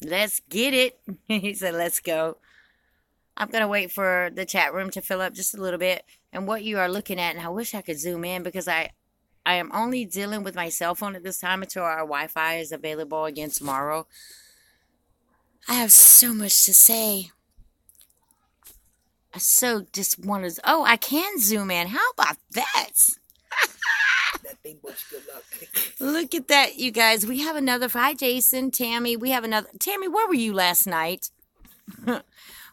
Let's get it. He said, let's go. I'm going to wait for the chat room to fill up just a little bit. And what you are looking at, and I wish I could zoom in because I am only dealing with my cell phone at this time until our Wi-Fi is available again tomorrow. I have so much to say. I so just want to. Oh, I can zoom in. How about that? That thing much good luck. Look at that, you guys. We have another. Hi, Jason, Tammy. We have another. Tammy, where were you last night?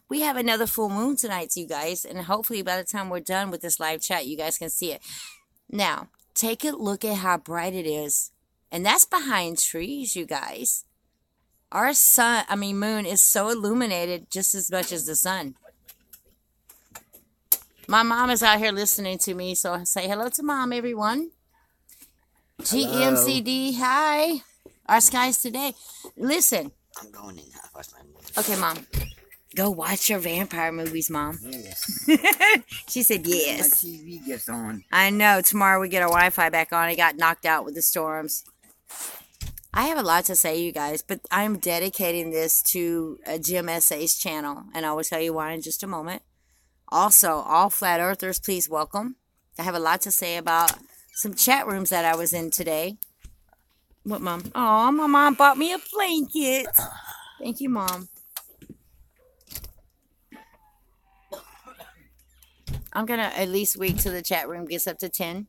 We have another full moon tonight, you guys. And hopefully by the time we're done with this live chat, you guys can see it. Now, take a look at how bright it is. And that's behind trees, you guys. Our moon is so illuminated just as much as the sun. My mom is out here listening to me, so say hello to mom, everyone. Hello. GMCD, hi. Our skies today. Listen. I'm going in. I watch my movie. Okay, mom. Go watch your vampire movies, mom. Yes. She said yes. My TV gets on. I know. Tomorrow we get our Wi-Fi back on. It got knocked out with the storms. I have a lot to say, you guys, but I'm dedicating this to Jim S.A.'s channel, and I will tell you why in just a moment. Also, all flat earthers, please welcome. I have a lot to say about some chat rooms that I was in today. What, Mom? Oh, my mom bought me a blanket. Thank you, Mom. I'm going to at least wait till the chat room gets up to 10.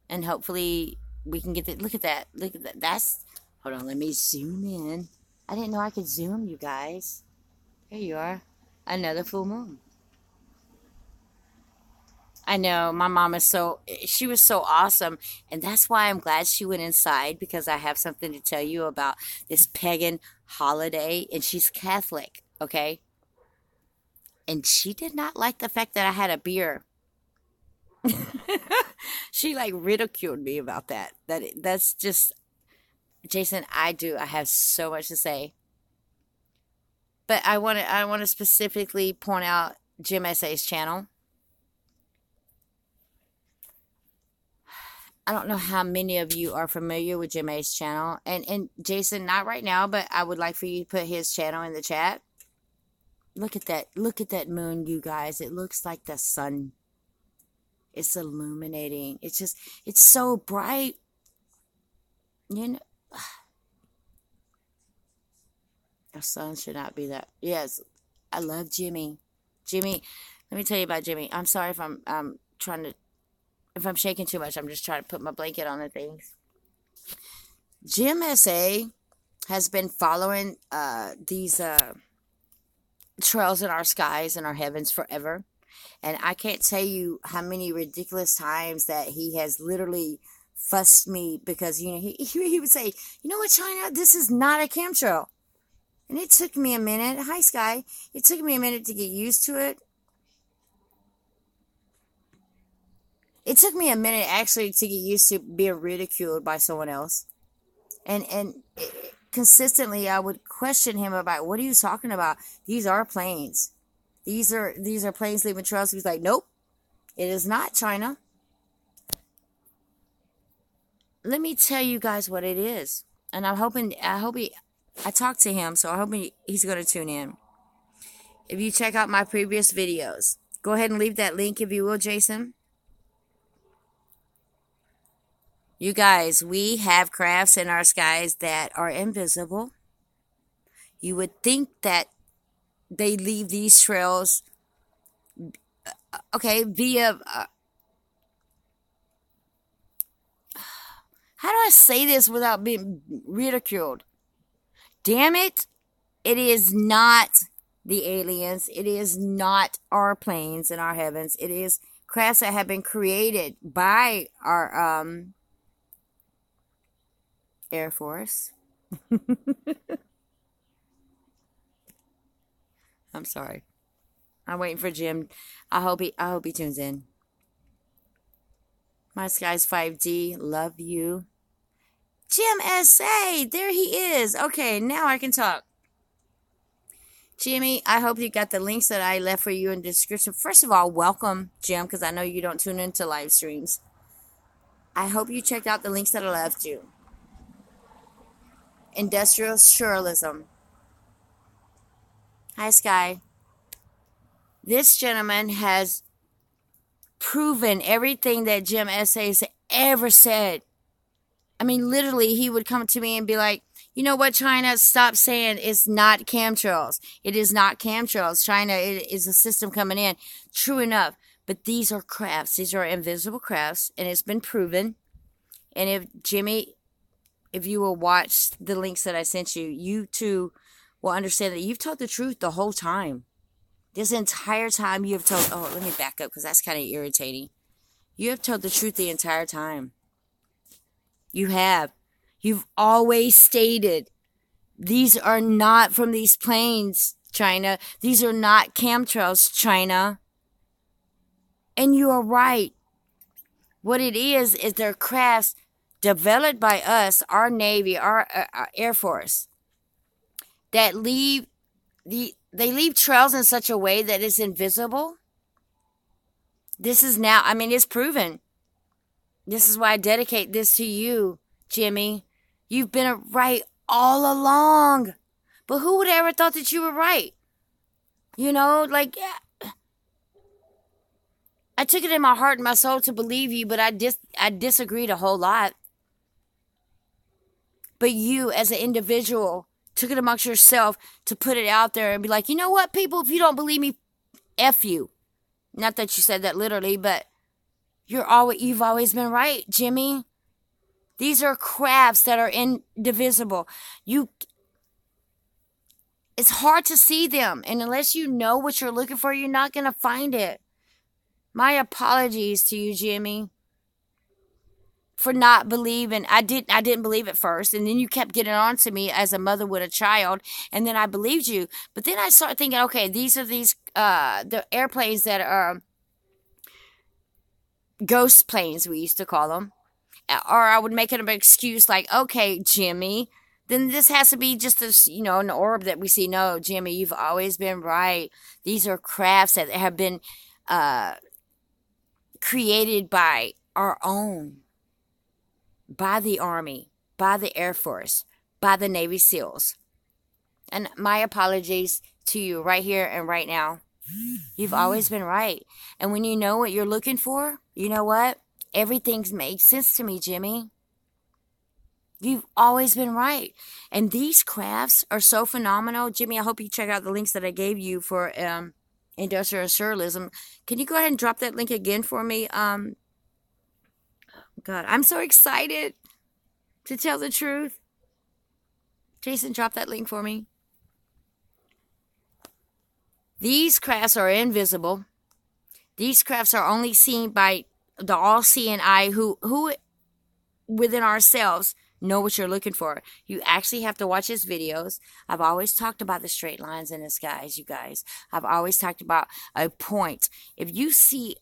And hopefully we can get the... Look at that. Look at that. That's... Hold on, let me zoom in. I didn't know I could zoom, you guys. There you are. Another full moon. I know, my mom is she was so awesome. And that's why I'm glad she went inside, because I have something to tell you about this pagan holiday. And she's Catholic, okay? And she did not like the fact that I had a beer. She like ridiculed me about that. That's just, Jason, I have so much to say. But I want to specifically point out Jim S.A.'s channel. I don't know how many of you are familiar with Jim A's channel. And Jason, not right now, but I would like for you to put his channel in the chat. Look at that. Look at that moon, you guys. It looks like the sun. It's illuminating. It's just, it's so bright. You know, the sun should not be that. Yes, I love Jimmy. Jimmy, let me tell you about Jimmy. I'm sorry if I'm trying to... If I'm shaking too much, I'm just trying to put my blanket on the things. Jim S.A. has been following these trails in our skies and our heavens forever. And I can't tell you how many ridiculous times that he has literally fussed me because, you know, he would say, you know what, China, this is not a chemtrail. And it took me a minute. Hi, Sky. It took me a minute to get used to it. It took me a minute actually to get used to being ridiculed by someone else. And consistently I would question him about, what are you talking about? These are planes. These are planes leaving trails. He's like, nope, it is not, China. Let me tell you guys what it is. And I talked to him, so I hope he's going to tune in. If you check out my previous videos, go ahead and leave that link if you will, Jason. You guys, we have crafts in our skies that are invisible. You would think that they leave these trails, okay, via... how do I say this without being ridiculed? Damn it. It is not the aliens. It is not our planes in our heavens. It is crafts that have been created by our... Air Force. I'm sorry. I'm waiting for Jim. I hope he tunes in. My Skies 5D. Love you. Jim S.A. There he is. Okay, now I can talk. Jimmy, I hope you got the links that I left for you in the description. First of all, welcome, Jim, because I know you don't tune into live streams. I hope you checked out the links that I left you. Industrial surrealism. Hi, Sky. This gentleman has proven everything that Jim Essays ever said. I mean, literally, he would come to me and be like, you know what, China, stop saying it's not chemtrails. It is not chemtrails. China is a system coming in. True enough. But these are crafts. These are invisible crafts, and it's been proven. And if Jimmy, if you will watch the links that I sent you, you too will understand that you've told the truth the whole time. This entire time you have told, oh, let me back up because that's kind of irritating. You have told the truth the entire time. You have. You've always stated these are not from these planes, China. These are not chemtrails, China. And you are right. What it is they're crafts developed by us, our Navy, our Air Force, that they leave trails in such a way that it's invisible. This is now, I mean, it's proven. This is why I dedicate this to you, Jimmy. You've been right all along. But who would ever thought that you were right? You know, like, I took it in my heart and my soul to believe you, but I disagreed a whole lot. But you, as an individual, took it amongst yourself to put it out there and be like, you know what, people, if you don't believe me, F you. Not that you said that literally, but you've always been right, Jimmy. These are crafts that are indivisible. It's hard to see them, and unless you know what you're looking for, you're not going to find it. My apologies to you, Jimmy, for not believing. I didn't believe it first, and then you kept getting on to me as a mother with a child, and then I believed you. But then I started thinking, okay, these are the airplanes that are ghost planes, we used to call them. Or I would make it an excuse like, okay, Jimmy, then this has to be just this, an orb that we see. No, Jimmy, you've always been right. These are crafts that have been created by our own, by the Army, by the Air Force, by the Navy SEALs. And my apologies to you right here and right now. You've always been right. And when you know what you're looking for, you know what? Everything makes sense to me, Jimmy. You've always been right. And these crafts are so phenomenal. Jimmy, I hope you check out the links that I gave you for industrial surrealism. Can you go ahead and drop that link again for me? God, I'm so excited to tell the truth. Jason, drop that link for me. These crafts are invisible. These crafts are only seen by the all-seeing eye who within ourselves know what you're looking for. You actually have to watch his videos. I've always talked about the straight lines in the skies, you guys. I've always talked about a point. If you see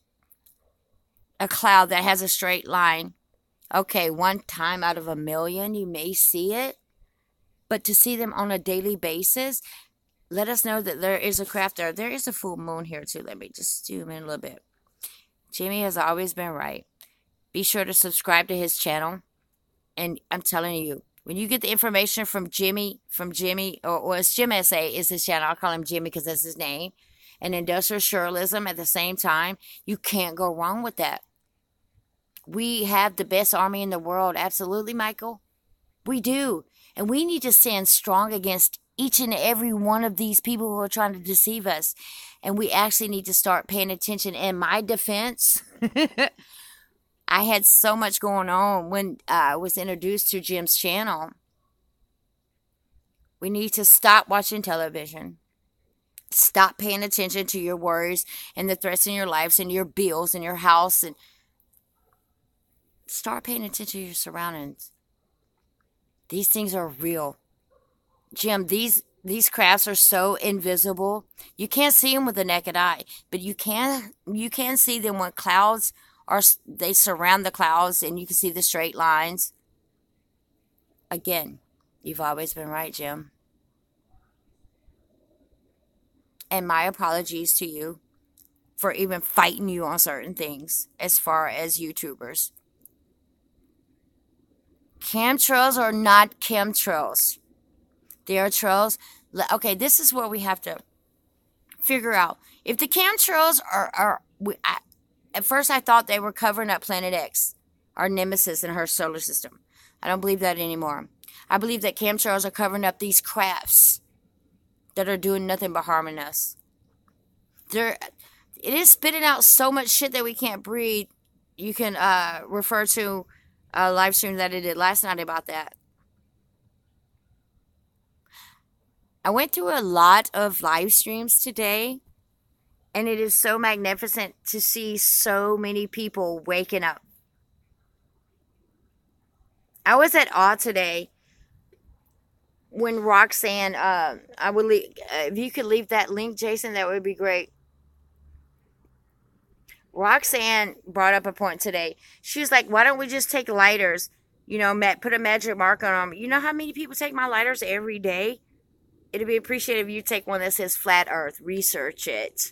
a cloud that has a straight line, okay, one time out of a million, you may see it. But to see them on a daily basis, let us know that there is a craft there. There is a full moon here too. Let me just zoom in a little bit. Jimmy has always been right. Be sure to subscribe to his channel. And I'm telling you, when you get the information from Jimmy, or it's Jim S.A. is his channel. I'll call him Jimmy because that's his name. And industrial surrealism at the same time, you can't go wrong with that. We have the best army in the world. Absolutely, Michael. We do. And we need to stand strong against each and every one of these people who are trying to deceive us. And we actually need to start paying attention. In my defense, I had so much going on when I was introduced to Jim's channel. We need to stop watching television. Stop paying attention to your worries and the threats in your lives and your bills and your house. And start paying attention to your surroundings. These things are real. Jim, these crafts are so invisible. You can't see them with the naked eye, but you can see them when clouds they surround the clouds and you can see the straight lines. Again, you've always been right, Jim. And my apologies to you for even fighting you on certain things as far as YouTubers. Chemtrails are not chemtrails. They are trails. Okay, this is where we have to figure out. If the chemtrails at first I thought they were covering up Planet X, our nemesis in her solar system. I don't believe that anymore. I believe that chemtrails are covering up these crafts that are doing nothing but harming us. It is spitting out so much shit that we can't breathe. You can refer to a live stream that I did last night about that. I went through a lot of live streams today, and it is so magnificent to see so many people waking up. I was at awe today when Roxanne, I would leave, if you could leave that link, Jason, that would be great. Roxanne brought up a point today. She was like, why don't we just take lighters, put a magic mark on them. You know how many people take my lighters every day? It'd be appreciated if you take one that says flat earth. Research it.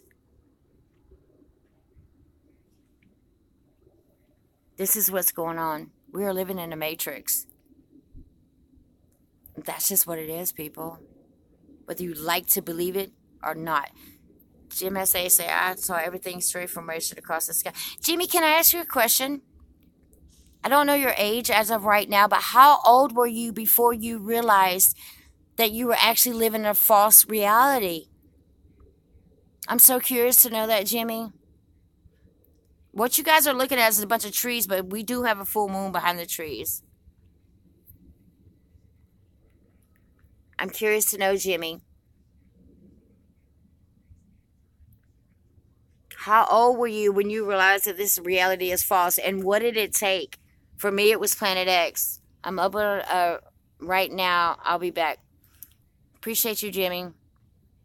This is what's going on. We are living in a matrix. That's just what it is, people. Whether you like to believe it or not. Jim S.A. say, I saw everything straight from racing across the sky. Jimmy, can I ask you a question? I don't know your age as of right now, but how old were you before you realized that you were actually living in a false reality? I'm so curious to know that, Jimmy. What you guys are looking at is a bunch of trees, but we do have a full moon behind the trees. I'm curious to know, Jimmy. How old were you when you realized that this reality is false? And what did it take? For me, it was Planet X. I'm up right now. I'll be back. Appreciate you, Jimmy.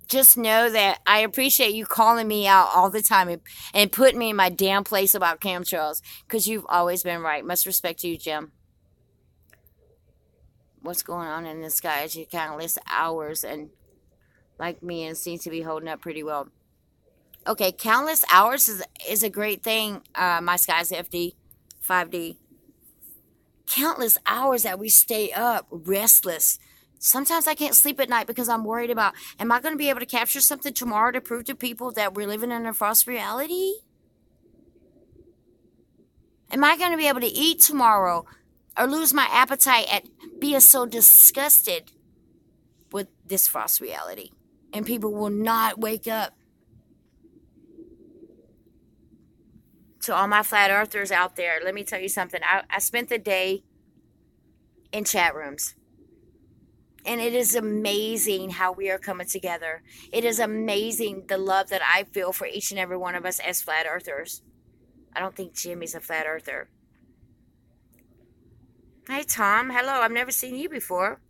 Just know that I appreciate you calling me out all the time and putting me in my damn place about chemtrails, because you've always been right. Much respect to you, Jim. What's going on in the sky as you kind of list hours and like me and seem to be holding up pretty well. Okay, countless hours is a great thing, my skies FD, 5D. Countless hours that we stay up, restless. Sometimes I can't sleep at night because I'm worried about, am I going to be able to capture something tomorrow to prove to people that we're living in a false reality? Am I going to be able to eat tomorrow or lose my appetite at being so disgusted with this false reality? And people will not wake up. To all my flat earthers out there, let me tell you something. I spent the day in chat rooms. And it is amazing how we are coming together. It is amazing the love that I feel for each and every one of us as flat earthers. I don't think Jimmy's a flat earther. Hey, Tom. Hello. I've never seen you before.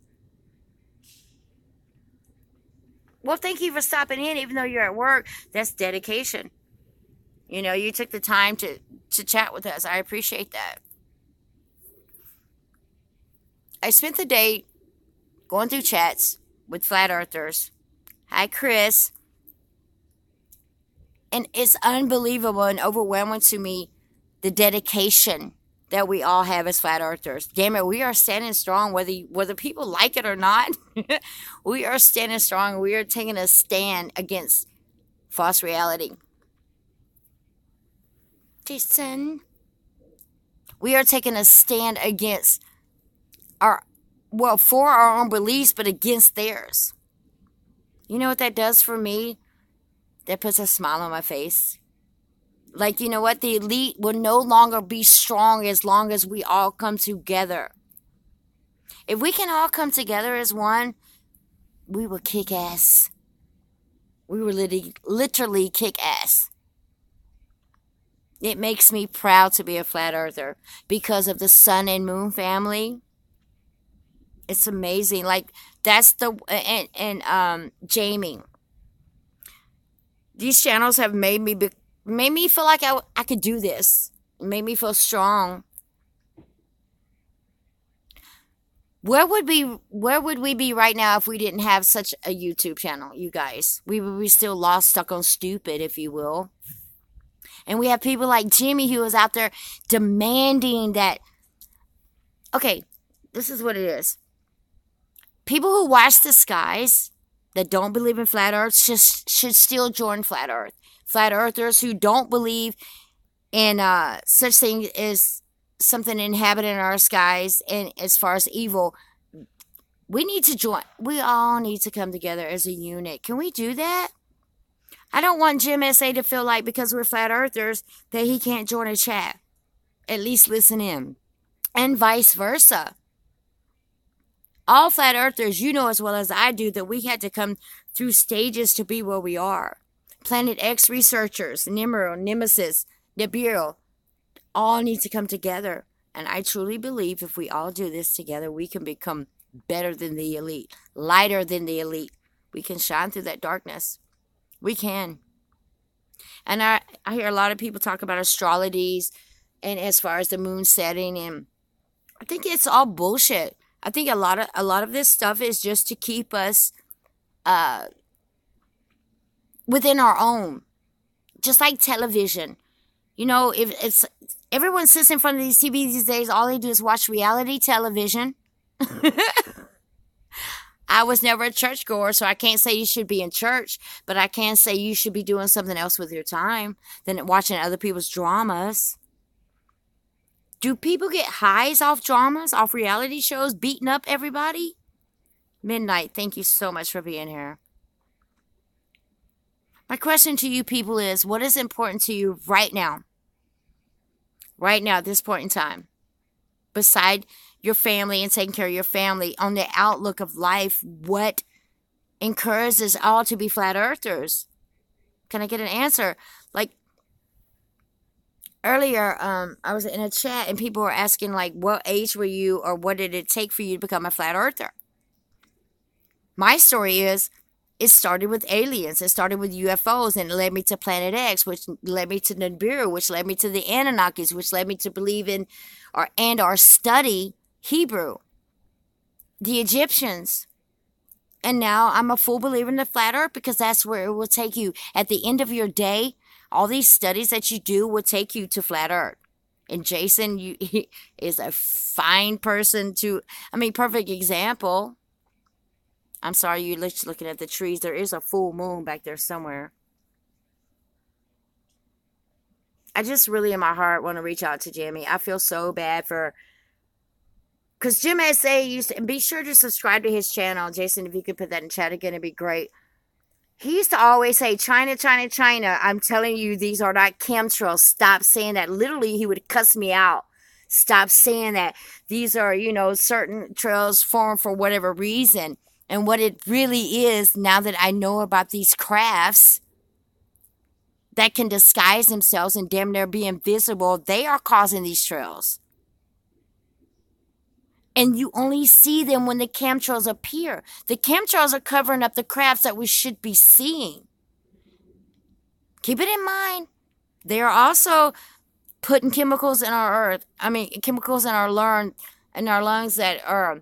Well, thank you for stopping in, even though you're at work. That's dedication. You took the time to chat with us. I appreciate that. I spent the day going through chats with flat earthers. Hi, Chris. And it's unbelievable and overwhelming to me, the dedication that we all have as flat earthers. Damn it, we are standing strong, whether people like it or not. We are standing strong. We are taking a stand against false reality. Jason, we are taking a stand against for our own beliefs, but against theirs. You know what that does for me? That puts a smile on my face. Like, you know what? The elite will no longer be strong as long as we all come together. If we can all come together as one, we will kick ass. We will literally kick ass. It makes me proud to be a flat earther because of the sun and moon family. It's amazing. Like, that's Jamie. These channels have made me feel like I could do this. It made me feel strong. Where would we be right now if we didn't have such a YouTube channel, you guys? We would be still lost, stuck on stupid, if you will. And we have people like Jimmy who is out there demanding that. Okay, this is what it is. People who watch the skies that don't believe in flat earth should still join flat earth. Flat earthers who don't believe in such thing as something inhabiting our skies and as far as evil, we need to join. We all need to come together as a unit. Can we do that? I don't want Jim SA to feel like because we're flat earthers that he can't join a chat. At least listen in. And vice versa. All flat earthers, you know as well as I do, that we had to come through stages to be where we are. Planet X researchers, Nimero, Nemesis, Nibiru, all need to come together. And I truly believe if we all do this together, we can become better than the elite, lighter than the elite. We can shine through that darkness. We can. And I hear a lot of people talk about astrologies and as far as the moon setting, and I think it's all bullshit. I think a lot of this stuff is just to keep us within our own. Just like television. You know, if everyone sits in front of these TVs these days, all they do is watch reality television. I was never a churchgoer, so I can't say you should be in church, but I can say you should be doing something else with your time than watching other people's dramas. Do people get highs off dramas, off reality shows, beating up everybody? Midnight, thank you so much for being here. My question to you people is, what is important to you right now? Right now, at this point in time. Beside your family and taking care of your family, on the outlook of life, what encourages us all to be flat earthers? Can I get an answer? Like, earlier, I was in a chat and people were asking, like, what age were you or what did it take for you to become a flat earther? My story is, it started with aliens. It started with UFOs and it led me to Planet X, which led me to Nibiru, which led me to the Anunnakis, which led me to believe in or study Hebrew, the Egyptians. And now I'm a full believer in the flat earth because that's where it will take you. At the end of your day, all these studies that you do will take you to flat earth. And Jason he is a fine person perfect example. I'm sorry, you're just looking at the trees. There is a full moon back there somewhere. I just really in my heart want to reach out to Jimmy. I feel so bad because Jim SA used to, and be sure to subscribe to his channel. Jason, if you could put that in chat again, it'd be great. He used to always say, China, China, China. I'm telling you, these are not chemtrails. Stop saying that. Literally, he would cuss me out. Stop saying that. These are, certain trails formed for whatever reason. And what it really is, now that I know about these crafts that can disguise themselves and damn near be invisible, they are causing these trails. And you only see them when the chemtrails appear. The chemtrails are covering up the crafts that we should be seeing. Keep it in mind. They are also putting chemicals in our earth. Chemicals in our lungs that are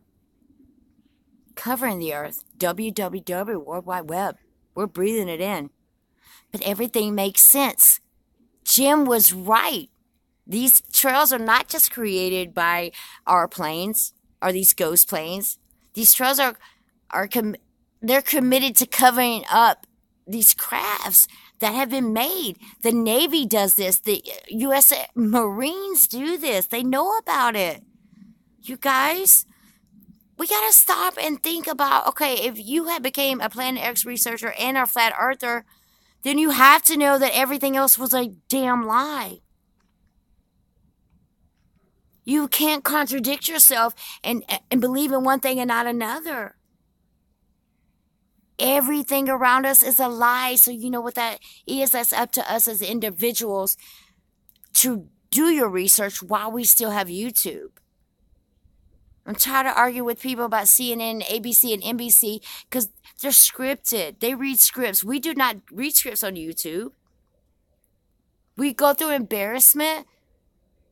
covering the earth. www, World Wide Web. We're breathing it in. But everything makes sense. Jim was right. These trails are not just created by our planes or these ghost planes. These trails they're committed to covering up these crafts that have been made. The Navy does this. The U.S. Marines do this. They know about it. You guys, we got to stop and think about, okay, if you had became a Planet X researcher and a flat earther, then you have to know that everything else was a damn lie. You can't contradict yourself and believe in one thing and not another. Everything around us is a lie. So you know what that is? That's up to us as individuals to do your research while we still have YouTube. I'm tired of arguing with people about CNN, ABC, and NBC because they're scripted. They read scripts. We do not read scripts on YouTube. We go through embarrassment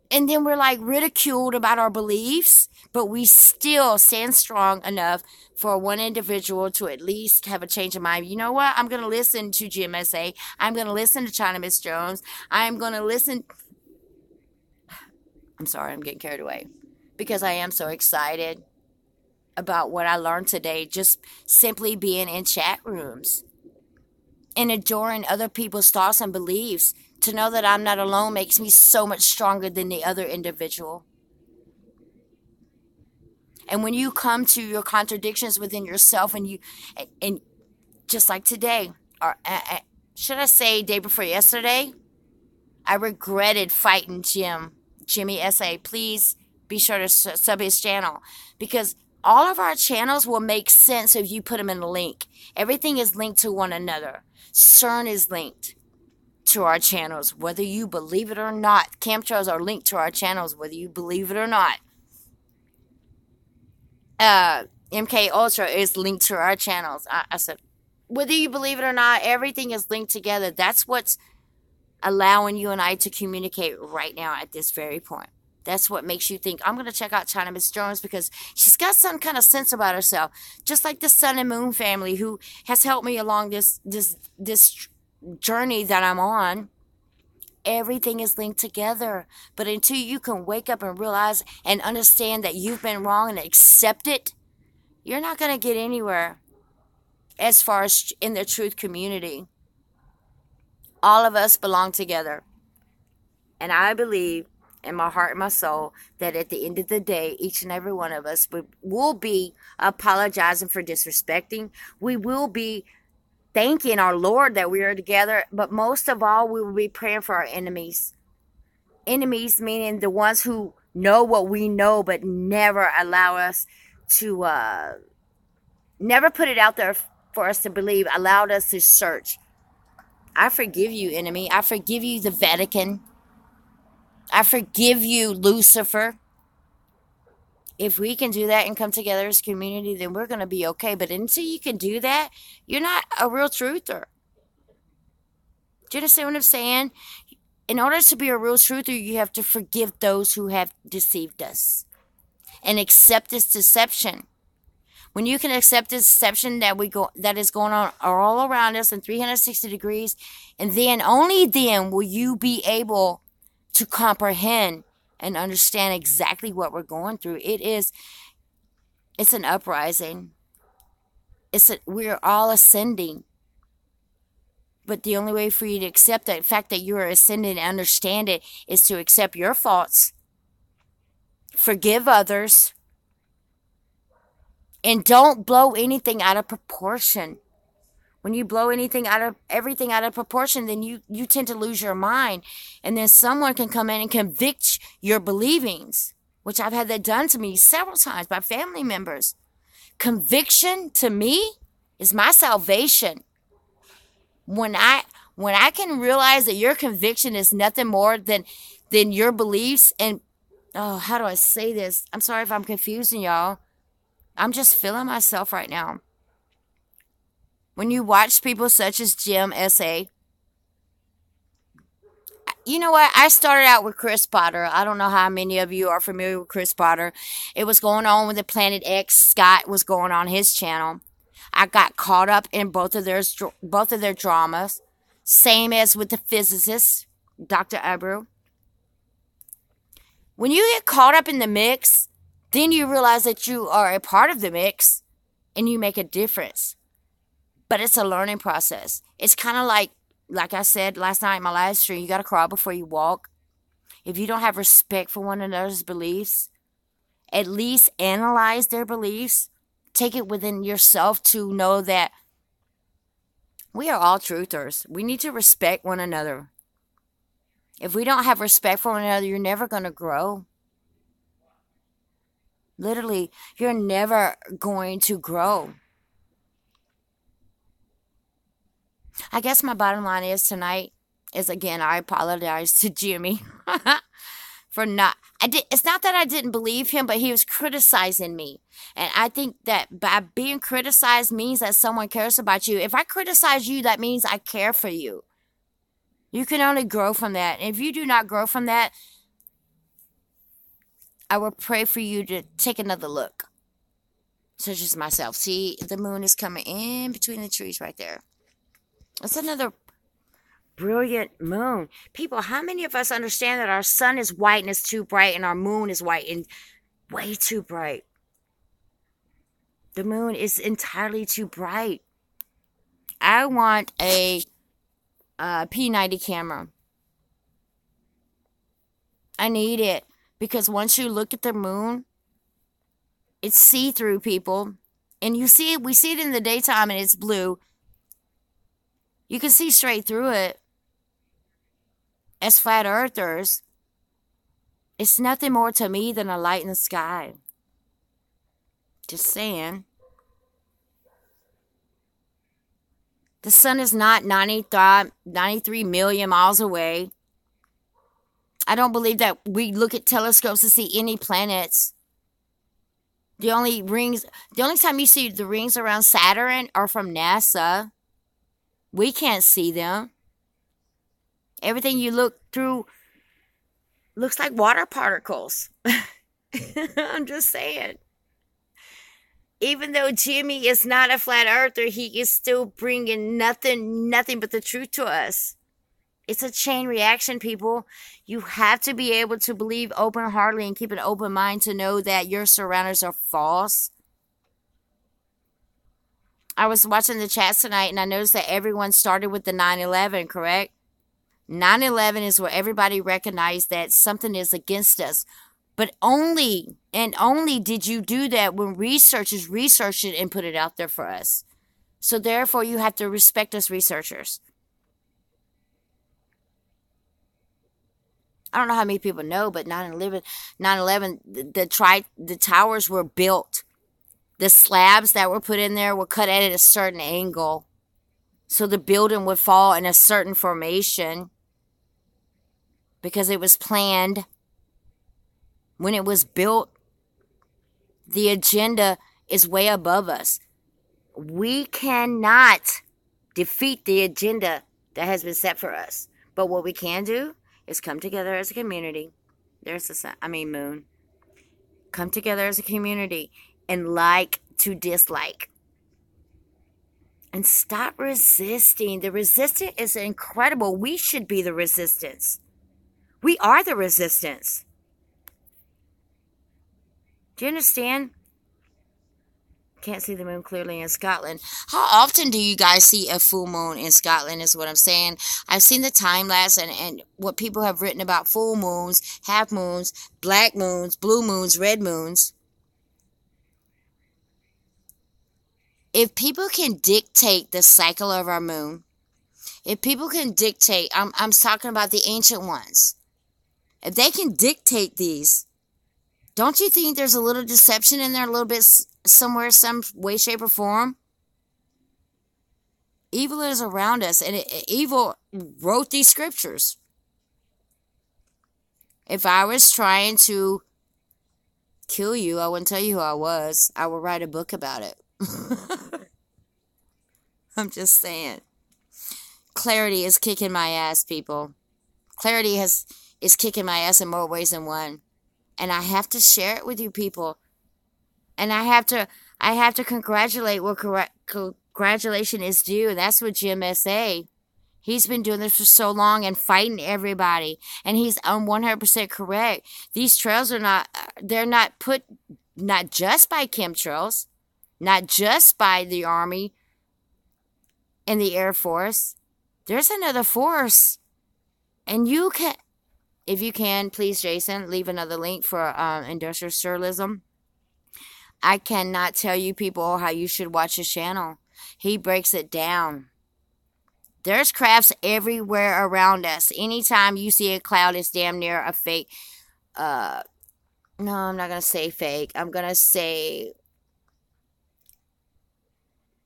and then we're like ridiculed about our beliefs, but we still stand strong enough for one individual to at least have a change of mind. You know what? I'm going to listen to GMSA. I'm going to listen to China Miss Jones. I'm going to listen. I'm sorry, I'm getting carried away because I am so excited. about what I learned today, just simply being in chat rooms and adoring other people's thoughts and beliefs. To know that I'm not alone makes me so much stronger than the other individual. And when you come to your contradictions within yourself, and just like today, or should I say day before yesterday, I regretted fighting Jimmy SA. Please be sure to sub his channel, because all of our channels will make sense if you put them in a link. Everything is linked to one another. CERN is linked to our channels, whether you believe it or not. Chemtrails are linked to our channels, whether you believe it or not. MK Ultra is linked to our channels. I said, whether you believe it or not, everything is linked together. That's what's allowing you and I to communicate right now at this very point. That's what makes you think, I'm going to check out China Miss Jones because she's got some kind of sense about herself. Just like the Sun and Moon family, who has helped me along this journey that I'm on. Everything is linked together. But until you can wake up and realize and understand that you've been wrong and accept it, you're not going to get anywhere as far as in the truth community. All of us belong together. And I believe in my heart and my soul that at the end of the day, each and every one of us will be apologizing for disrespecting. We will be thanking our Lord that we are together. But most of all, we will be praying for our enemies. Enemies meaning the ones who know what we know but never allow us to, never put it out there for us to believe, allowed us to search. I forgive you, enemy. I forgive you, the Vatican. I forgive you, Lucifer. If we can do that and come together as a community, then we're going to be okay. But until you can do that, you're not a real truther. Do you understand what I'm saying? In order to be a real truther, you have to forgive those who have deceived us and accept this deception. When you can accept this deception that is going on all around us in 360 degrees, and then only then will you be able to comprehend and understand exactly what we're going through. It's an uprising. We're all ascending. But the only way for you to accept the fact that you are ascending and understand it is to accept your faults, forgive others, and don't blow anything out of proportion. When you blow everything out of proportion, then you tend to lose your mind. And then someone can come in and convict your believings, which I've had that done to me several times by family members. Conviction to me is my salvation. When I can realize that your conviction is nothing more than your beliefs, and how do I say this? I'm sorry if I'm confusing y'all. I'm just feeling myself right now. When you watch people such as Jim S.A., you know what? I started out with Chris Potter. I don't know how many of you are familiar with Chris Potter. It was going on with the Planet X. Scott was going on his channel. I got caught up in both of their dramas. Same as with the physicist, Dr. Abreu. When you get caught up in the mix, then you realize that you are a part of the mix and you make a difference. But it's a learning process. It's kind of like I said last night in my live stream, you got to crawl before you walk. If you don't have respect for one another's beliefs, at least analyze their beliefs. Take it within yourself to know that we are all truthers. We need to respect one another. If we don't have respect for one another, you're never going to grow. Literally, you're never going to grow. I guess my bottom line is tonight is, again, I apologize to Jimmy for it's not that I didn't believe him, but he was criticizing me. And I think that by being criticized means that someone cares about you. If I criticize you, that means I care for you. You can only grow from that. And if you do not grow from that, I will pray for you to take another look. Such as myself. See, the moon is coming in between the trees right there. It's another brilliant moon. People, how many of us understand that our sun is white and it's too bright, and our moon is white and way too bright? The moon is entirely too bright. I want a P90 camera. I need it because once you look at the moon, it's see-through, people. And you see it, we see it in the daytime and it's blue. You can see straight through it. As flat earthers, it's nothing more to me than a light in the sky. Just saying. The sun is not 93 million miles away. I don't believe that we look at telescopes to see any planets. The only time you see the rings around Saturn are from NASA. We can't see them. Everything you look through looks like water particles. I'm just saying. Even though Jimmy is not a flat earther, he is still bringing nothing but the truth to us. It's a chain reaction, people. You have to be able to believe open-heartedly and keep an open mind to know that your surroundings are false. I was watching the chats tonight and I noticed that everyone started with the 9/11, correct? 9/11 is where everybody recognized that something is against us. But only did you do that when researchers researched it and put it out there for us. So therefore, you have to respect us researchers. I don't know how many people know, but 9/11, the towers were built. The slabs that were put in there were cut at a certain angle. So the building would fall in a certain formation because it was planned. When it was built, the agenda is way above us. We cannot defeat the agenda that has been set for us. But what we can do is come together as a community. There's the sun, moon. Come together as a community and like to dislike. And stop resisting. The resistance is incredible. We should be the resistance. We are the resistance. Do you understand? Can't see the moon clearly in Scotland. How often do you guys see a full moon in Scotland is what I'm saying. I've seen the time lapse and what people have written about full moons, half moons, black moons, blue moons, red moons. If people can dictate the cycle of our moon, if people can dictate, I'm talking about the ancient ones. If they can dictate these, don't you think there's a little deception in there, a little bit somewhere, some way, shape, or form? Evil is around us, and evil wrote these scriptures. If I was trying to kill you, I wouldn't tell you who I was. I would write a book about it. I'm just saying. Clarity is kicking my ass, people. Clarity is kicking my ass in more ways than one. And I have to share it with you people. And I have to congratulate what congratulation is due. And that's what Jim S.A. He's been doing this for so long and fighting everybody. And he's 100% correct. These trails they're not put, not just by chemtrails, not just by the Army and the Air Force. There's another force. And you can, if you can, please, Jason, leave another link for industrialism. I cannot tell you people how you should watch his channel. He breaks it down. There's crafts everywhere around us. Anytime you see a cloud, it's damn near a fake. No, I'm not going to say fake. I'm going to say...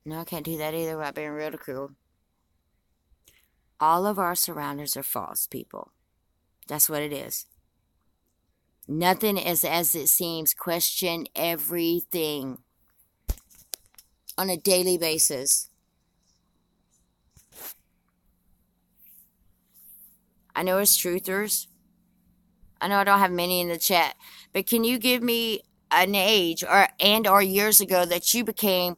No, I can't do that either without being ridiculed. All of our surroundings are false, people. That's what it is. Nothing is as it seems. Question everything on a daily basis. I know it's truthers. I know I don't have many in the chat, but can you give me an age or years ago that you became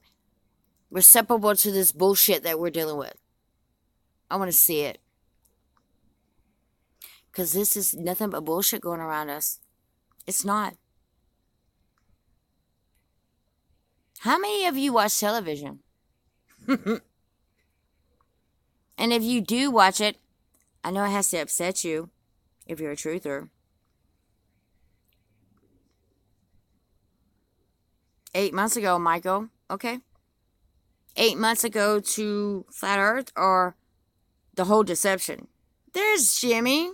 receptible to this bullshit that we're dealing with? I want to see it. Because this is nothing but bullshit going around us. It's not. How many of you watch television? And if you do watch it, I know it has to upset you if you're a truther. 8 months ago, Michael. Okay. 8 months ago to Flat Earth or the whole deception. There's Jimmy.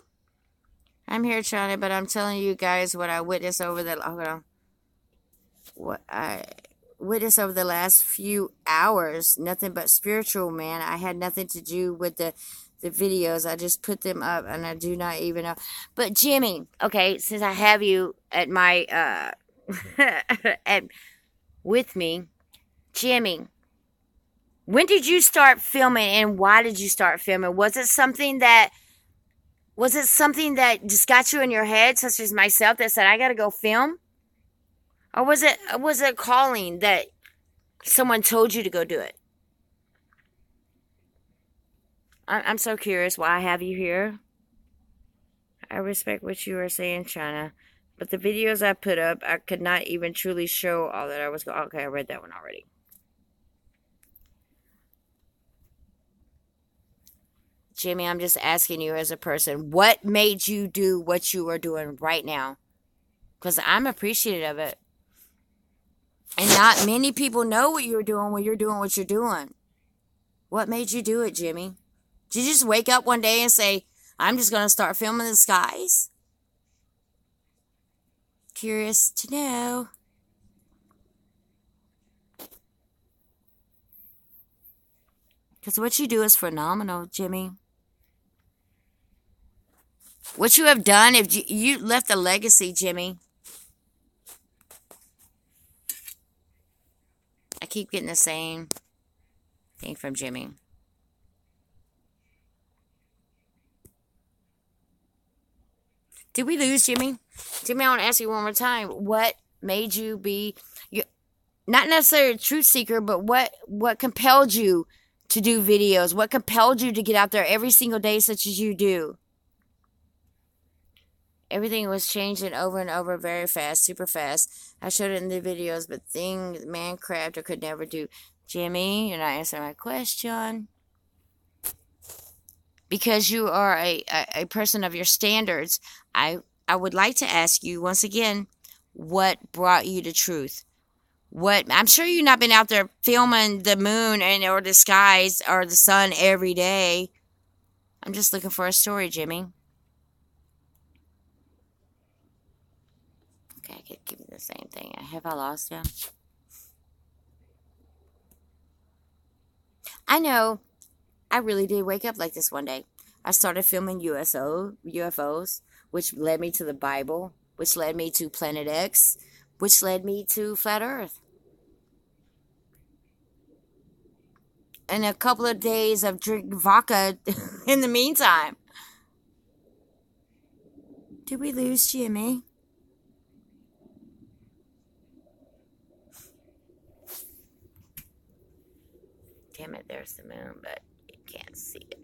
I'm here trying to, but I'm telling you guys what I witnessed over the, hold on. What I witnessed over the last few hours. Nothing but spiritual, man. I had nothing to do with the videos. I just put them up and I do not even know. But Jimmy, okay, since I have you at my, with me, Jimmy, when did you start filming and why did you start filming? Was it something that just got you in your head, such as myself, that said, I got to go film? Or was it a calling that someone told you to go do it? I'm so curious why I have you here. I respect what you are saying, China. But the videos I put up, I could not even truly show all that I was going. Okay, I read that one already. Jimmy, I'm just asking you as a person, what made you do what you are doing right now? Because I'm appreciative of it. And not many people know what you're doing when you're doing what you're doing. What made you do it, Jimmy? Did you just wake up one day and say, I'm just going to start filming the skies? Curious to know. Because what you do is phenomenal, Jimmy. What you have done, if you left a legacy, Jimmy. I keep getting the same thing from Jimmy. Did we lose Jimmy? Jimmy, I want to ask you one more time. What made you be, not necessarily a truth seeker, but what compelled you to do videos? What compelled you to get out there every single day such as you do? Everything was changing over and over very fast, super fast. I showed it in the videos, but things man crafter could never do. Jimmy, you're not answering my question. Because you are a person of your standards, I would like to ask you once again, what brought you to truth? I'm sure you've not been out there filming the moon or the skies or the sun every day. I'm just looking for a story, Jimmy. Okay, I could give you the same thing. Have I lost him? I know. I really did wake up like this one day. I started filming UFOs, which led me to the Bible, which led me to Planet X, which led me to Flat Earth. And a couple of days of drinking vodka in the meantime. Did we lose Jimmy? Damn it, there's the moon, but you can't see it.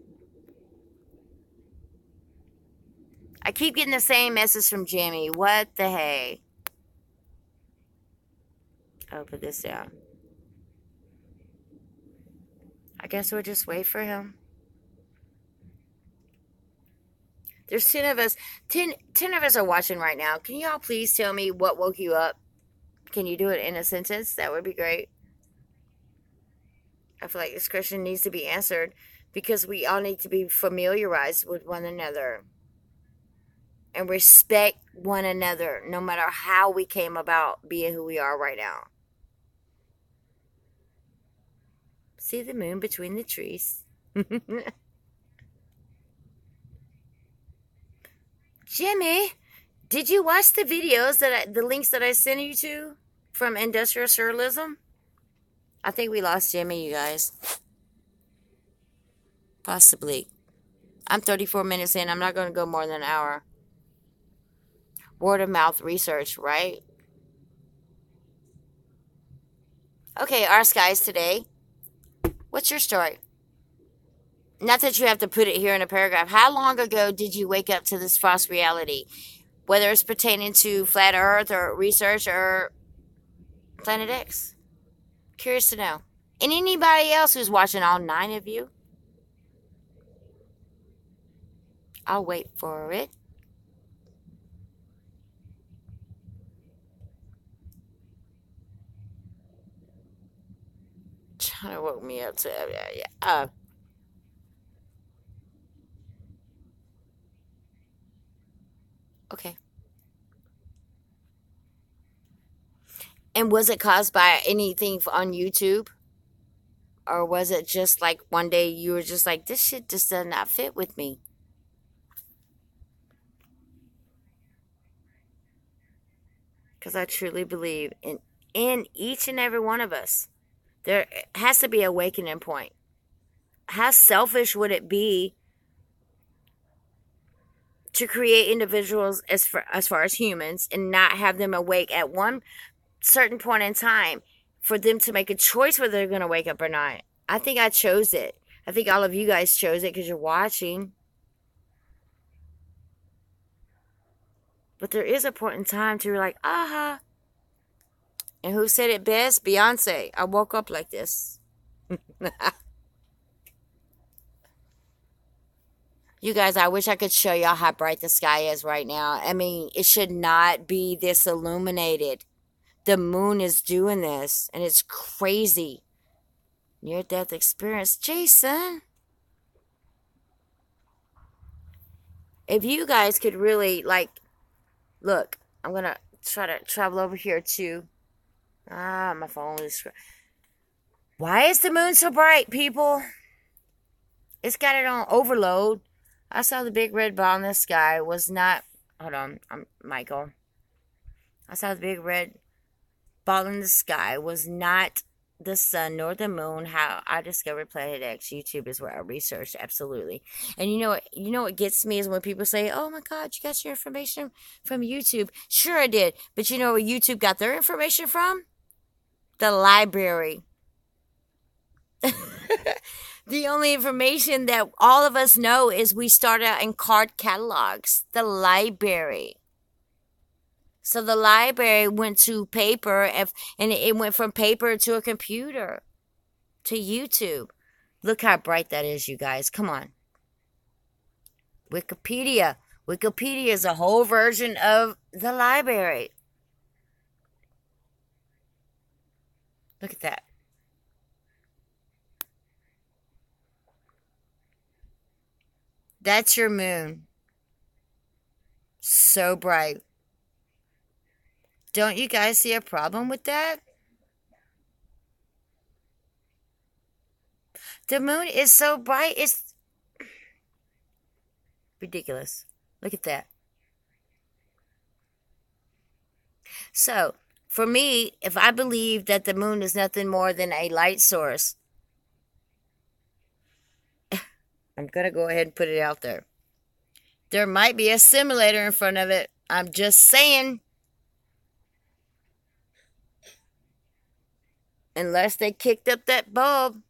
I keep getting the same message from Jimmy. What the hey? I'll put this down. I guess we'll just wait for him. There's 10 of us. 10 of us are watching right now. Can y'all please tell me what woke you up? Can you do it in a sentence? That would be great. I feel like this question needs to be answered because we all need to be familiarized with one another and respect one another no matter how we came about being who we are right now. See the moon between the trees. Jimmy, did you watch the videos the links that I sent you to from Industrial Surrealism? I think we lost Jimmy, you guys. Possibly. I'm 34 minutes in. I'm not going to go more than an hour. Word of mouth research, right? Okay, our skies today. What's your story? Not that you have to put it here in a paragraph. How long ago did you wake up to this false reality? Whether it's pertaining to Flat Earth or research or Planet X. Curious to know. And anybody else who's watching, all 9 of you, I'll wait for it. Trying to woke me up to yeah. Okay. And was it caused by anything on YouTube? Or was it just like one day you were just like, this shit just does not fit with me? Because I truly believe in each and every one of us, there has to be a awakening point. How selfish would it be to create individuals as far as humans and not have them awake at one certain point in time for them to make a choice whether they're going to wake up or not? I think I chose it. I think all of you guys chose it because you're watching. But there is a point in time to be like, aha. And who said it best? Beyonce. I woke up like this. You guys, I wish I could show y'all how bright the sky is right now. I mean, it should not be this illuminated. The moon is doing this, and it's crazy. Near-death experience. Jason, if you guys could really, like, look, I'm going to try to travel over here to, my phone is, why is the moon so bright, people? It's got it on overload. I saw the big red ball in the sky was not, hold on, I'm Michael. I saw the big red ball in the sky was not the sun nor the moon. How I discovered Planet X. YouTube is where I researched, absolutely. And you know what gets me is when people say, oh my God, you got your information from YouTube. Sure I did. But you know where YouTube got their information from? The library. The only information that all of us know is we start out in card catalogs. The library. So the library went to paper, and it went from paper to a computer, to YouTube. Look how bright that is, you guys. Come on. Wikipedia. Wikipedia is a whole version of the library. Look at that. That's your moon. So bright. Don't you guys see a problem with that? The moon is so bright, it's ridiculous. Look at that. So, for me, if I believe that the moon is nothing more than a light source, I'm going to go ahead and put it out there. There might be a simulator in front of it. I'm just saying. Unless they kicked up that bulb.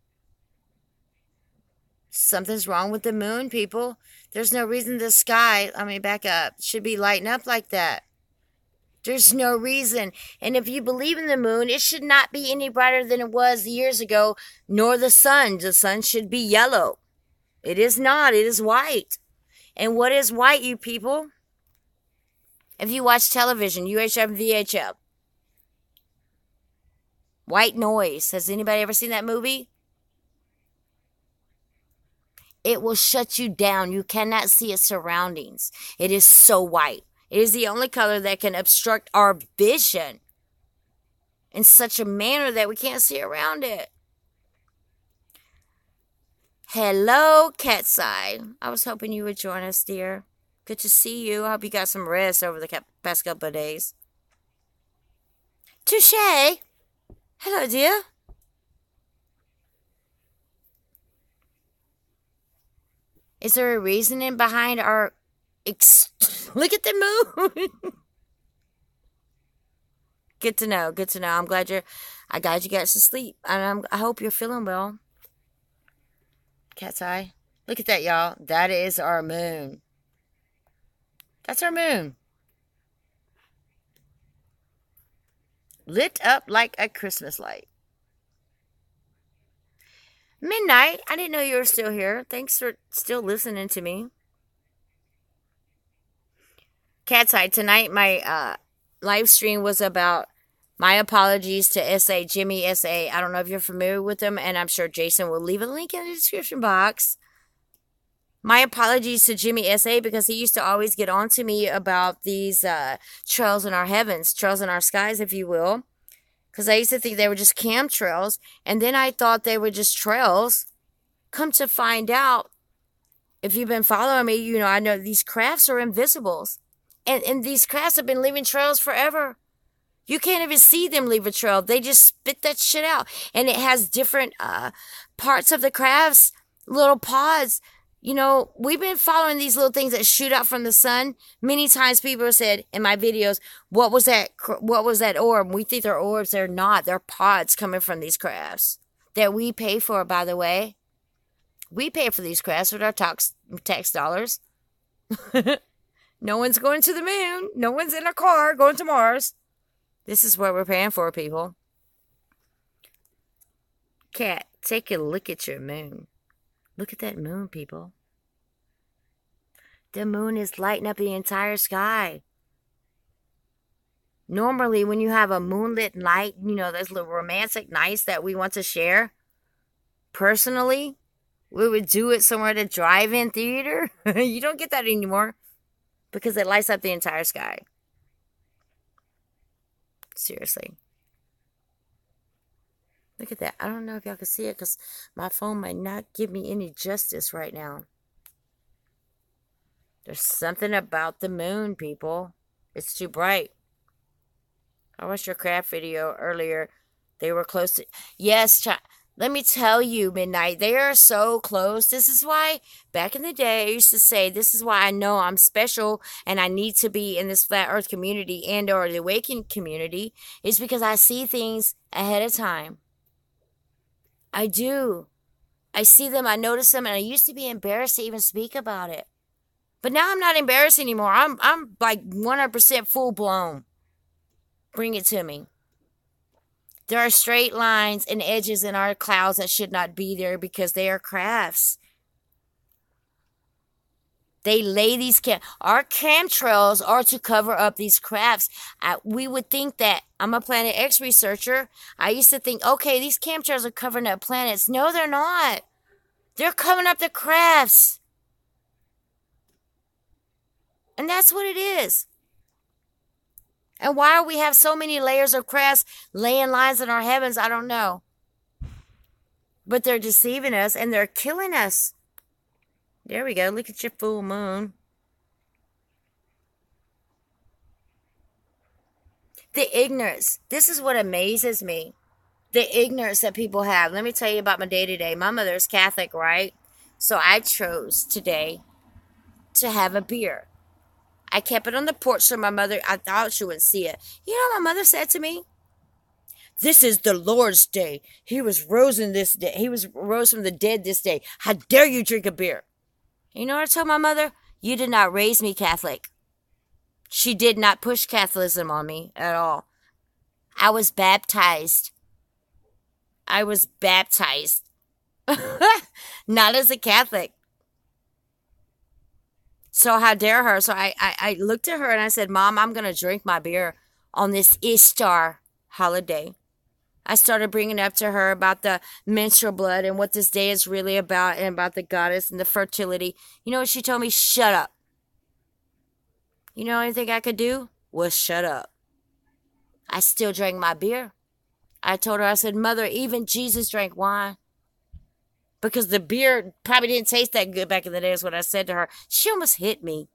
Something's wrong with the moon, people. There's no reason the sky, back up, should be lighting up like that. There's no reason. And if you believe in the moon, it should not be any brighter than it was years ago, nor the sun. The sun should be yellow. It is not. It is white. And what is white, you people? If you watch television, UHF and VHF. White Noise. Has anybody ever seen that movie? It will shut you down. You cannot see its surroundings. It is so white. It is the only color that can obstruct our vision in such a manner that we can't see around it. Hello, Cat's Eye. I was hoping you would join us, dear. Good to see you. I hope you got some rest over the past couple of days. Touche. Hello, dear. Is there a reasoning behind our... Look at the moon. Good to know. Good to know. I'm glad you got to sleep. And I hope you're feeling well. Cat's Eye. Look at that, y'all. That is our moon. That's our moon. Lit up like a Christmas light. Midnight. I didn't know you were still here. Thanks for still listening to me. Cat's Eye. Tonight, my live stream was about my apologies to SA, Jimmy SA. I don't know if you're familiar with him, and I'm sure Jason will leave a link in the description box. My apologies to Jimmy SA because he used to always get on to me about these trails in our heavens, trails in our skies, if you will. Because I used to think they were just chemtrails, and then I thought they were just trails. Come to find out, if you've been following me, you know I know these crafts are invisibles. And these crafts have been leaving trails forever. You can't even see them leave a trail. They just spit that shit out. And it has different parts of the crafts, little pods. You know, we've been following these little things that shoot out from the sun. Many times people have said in my videos, what was that orb? We think they're orbs. They're not. They're pods coming from these crafts that we pay for, by the way. We pay for these crafts with our tax dollars. No one's going to the moon. No one's in a car going to Mars. This is what we're paying for, people. Cat, take a look at your moon. Look at that moon, people. The moon is lighting up the entire sky. Normally, when you have a moonlit night, you know, those little romantic nights that we want to share, personally, we would do it somewhere at a drive-in theater. You don't get that anymore because it lights up the entire sky. Seriously. Look at that. I don't know if y'all can see it because my phone might not give me any justice right now. There's something about the moon, people. It's too bright. I watched your craft video earlier. They were close to... Yes, let me tell you, Midnight, they are so close. This is why, back in the day, I used to say, this is why I know I'm special and I need to be in this flat earth community and or the awakened community, is because I see things ahead of time. I do. I see them, I notice them, and I used to be embarrassed to even speak about it. But now I'm not embarrassed anymore. I'm like 100% full blown. Bring it to me. There are straight lines and edges in our clouds that should not be there because they are crafts. They lay these our chemtrails are to cover up these crafts. We would think that I'm a Planet X researcher. I used to think, okay, these chemtrails are covering up planets. No, they're not. They're covering up the crafts. And that's what it is. And why we have so many layers of crafts laying lines in our heavens, I don't know. But they're deceiving us and they're killing us. There we go. Look at your full moon. The ignorance. This is what amazes me. The ignorance that people have. Let me tell you about my day-to-day. My mother's Catholic, right? So I chose today to have a beer. I kept it on the porch so my mother, I thought she wouldn't see it. You know what my mother said to me? This is the Lord's day. He was risen this day. He was rose from the dead this day. How dare you drink a beer? You know what I told my mother? You did not raise me Catholic. She did not push Catholicism on me at all. I was baptized. I was baptized. Not as a Catholic. So how dare her? So I looked at her and I said, Mom, I'm going to drink my beer on this Easter holiday. I started bringing up to her about the menstrual blood and what this day is really about and about the goddess and the fertility. You know what she told me? Shut up. You know anything I could do? Was shut up. I still drank my beer. I told her, I said, Mother, even Jesus drank wine. Because the beer probably didn't taste that good back in the day is what I said to her. She almost hit me.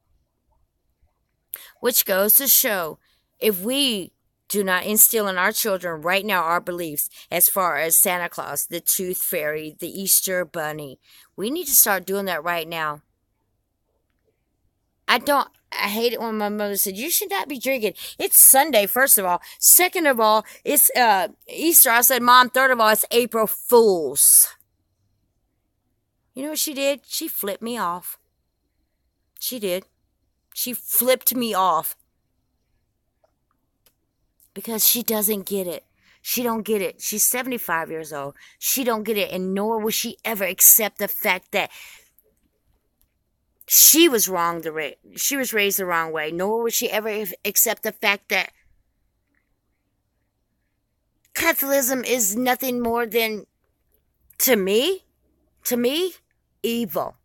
Which goes to show, if we do not instill in our children right now our beliefs as far as Santa Claus, the Tooth Fairy, the Easter Bunny, we need to start doing that right now. I hate it when my mother said, you should not be drinking. It's Sunday, first of all. Second of all, it's Easter. I said, Mom, third of all, it's April Fools. You know what she did? She flipped me off. She did. She flipped me off. Because she doesn't get it. She don't get it. She's 75 years old. She don't get it, and nor will she ever accept the fact that she was wrong. She was raised the wrong way. Nor will she ever accept the fact that Catholicism is nothing more than, to me, evil.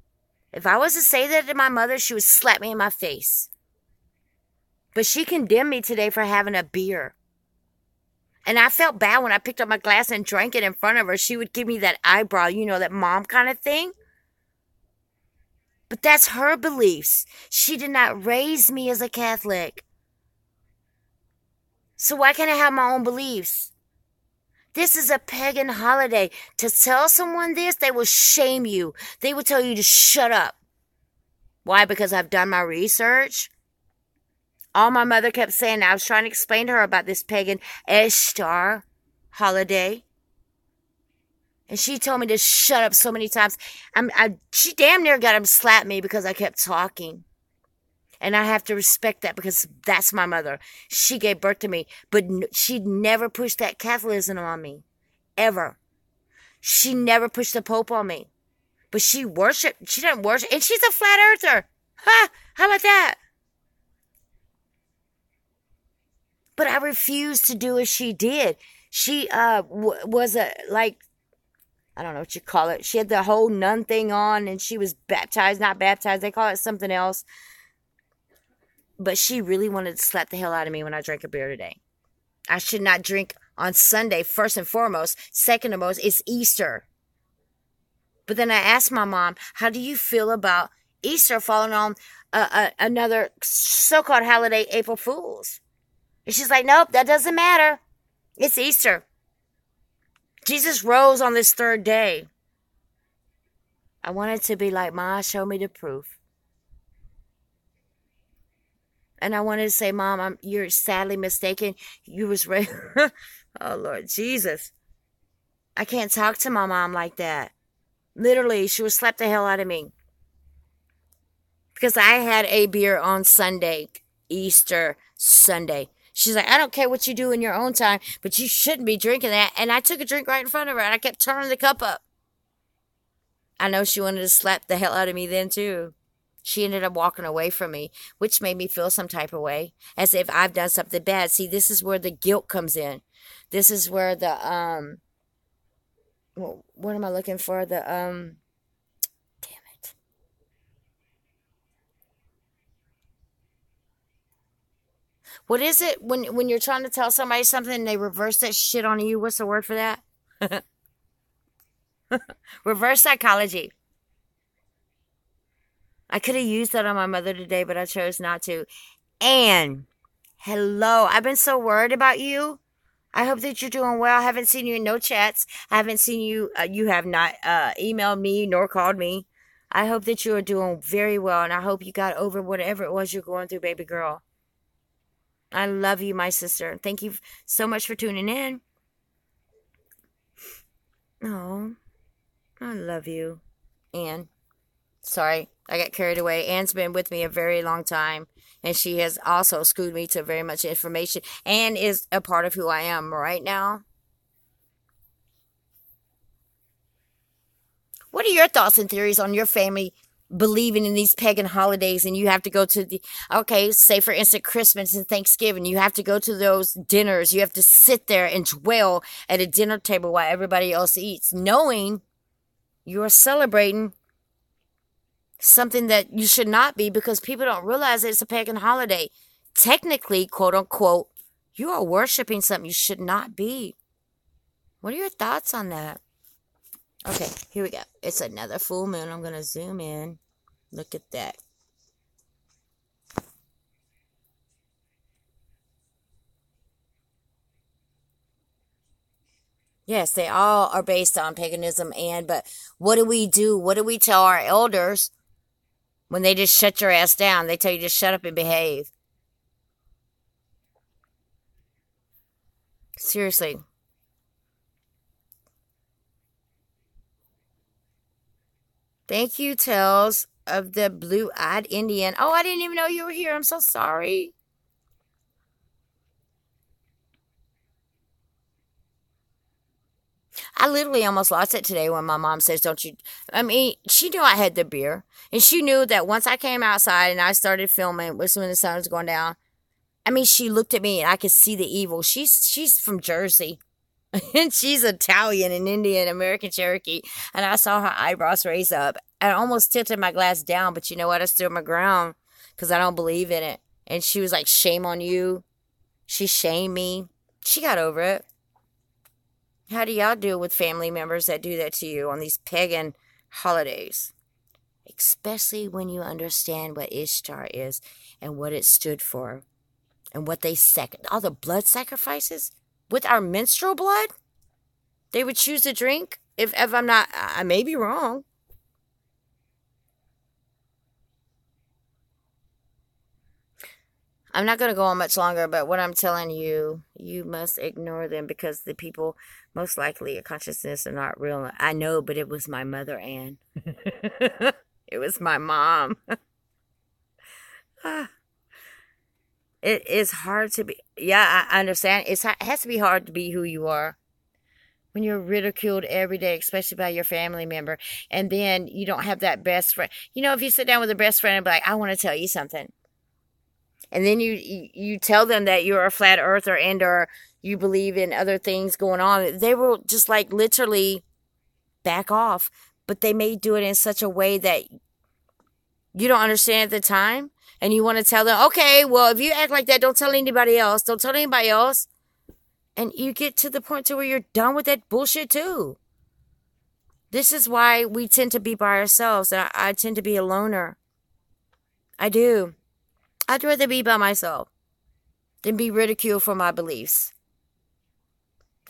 If I was to say that to my mother, she would slap me in my face. But she condemned me today for having a beer. And I felt bad when I picked up my glass and drank it in front of her. She would give me that eyebrow, that mom kind of thing. But that's her beliefs. She did not raise me as a Catholic. So why can't I have my own beliefs? This is a pagan holiday. To tell someone this, they will shame you. They will tell you to shut up. Why? Because I've done my research. All my mother kept saying, I was trying to explain to her about this pagan Ishtar holiday. And she told me to shut up so many times. She damn near got him to slap me because I kept talking. And I have to respect that because that's my mother. She gave birth to me. But she never pushed that Catholicism on me. Ever. She never pushed the Pope on me. But she doesn't worship. And she's a flat earther. Ha! How about that? But I refused to do as she did. She was I don't know what you call it. She had the whole nun thing on and she was baptized, not baptized. They call it something else. But she really wanted to slap the hell out of me when I drank a beer today. I should not drink on Sunday, first and foremost. Second and most, it's Easter. But then I asked my mom, how do you feel about Easter falling on another so-called holiday, April Fool's? And she's like, nope, that doesn't matter. It's Easter. Jesus rose on this third day. I wanted to be like, Ma, show me the proof. And I wanted to say, Mom, you're sadly mistaken. You was raised. Oh, Lord Jesus. I can't talk to my mom like that. Literally, she would slap the hell out of me. Because I had a beer on Sunday, Easter Sunday. She's like, I don't care what you do in your own time, but you shouldn't be drinking that. And I took a drink right in front of her, and I kept turning the cup up. I know she wanted to slap the hell out of me then, too. She ended up walking away from me, which made me feel some type of way, as if I've done something bad. See, this is where the guilt comes in. This is where the, what am I looking for? Damn it. What is it when you're trying to tell somebody something and they reverse that shit on you? What's the word for that? Reverse psychology. I could have used that on my mother today, but I chose not to. And, hello, I've been so worried about you. I hope that you're doing well. I haven't seen you in no chats. I haven't seen you, you have not emailed me nor called me. I hope that you are doing very well, and I hope you got over whatever it was you're going through, baby girl. I love you, my sister. Thank you so much for tuning in. Oh, I love you. Ann. Sorry, I got carried away. Ann's been with me a very long time, and she has also schooled me to very much information and is a part of who I am right now. What are your thoughts and theories on your family believing in these pagan holidays, and you have to go to say for instance Christmas and Thanksgiving, you have to go to those dinners, you have to sit there and dwell at a dinner table while everybody else eats, knowing you're celebrating something that you should not be, because people don't realize that it's a pagan holiday. Technically, quote unquote, you are worshiping something you should not be. What are your thoughts on that? Okay, here we go. It's another full moon. I'm going to zoom in. Look at that. Yes, they all are based on paganism, but what do we do? What do we tell our elders when they just shut your ass down? They tell you to shut up and behave. Seriously. Thank you, Tales of the Blue-Eyed Indian. Oh, I didn't even know you were here. I'm so sorry. I literally almost lost it today when my mom says, don't you? I mean, she knew I had the beer. And she knew that once I came outside and I started filming, was when the sun was going down. I mean, she looked at me and I could see the evil. She's from Jersey. And she's Italian and Indian, American Cherokee. And I saw her eyebrows raise up. I almost tilted my glass down, but you know what? I stood my ground because I don't believe in it. And she was like, shame on you. She shamed me. She got over it. How do y'all deal with family members that do that to you on these pagan holidays? Especially when you understand what Ishtar is and what it stood for and what they all the blood sacrifices with our menstrual blood they would choose to drink. If I'm not, I may be wrong. I'm not going to go on much longer, but what I'm telling you, you must ignore them because the people, most likely, your consciousness are not real. I know, but it was my mother, Anne. It was my mom. It is hard to be. Yeah, I understand. It has to be hard to be who you are when you're ridiculed every day, especially by your family member. And then you don't have that best friend. You know, if you sit down with a best friend and be like, I want to tell you something. And then you tell them that you're a flat earther and or you believe in other things going on. They will just like literally back off. But they may do it in such a way that you don't understand at the time. And you want to tell them, okay, well, if you act like that, don't tell anybody else. Don't tell anybody else. And you get to the point to where you're done with that bullshit too. This is why we tend to be by ourselves. And I tend to be a loner. I do. I'd rather be by myself than be ridiculed for my beliefs.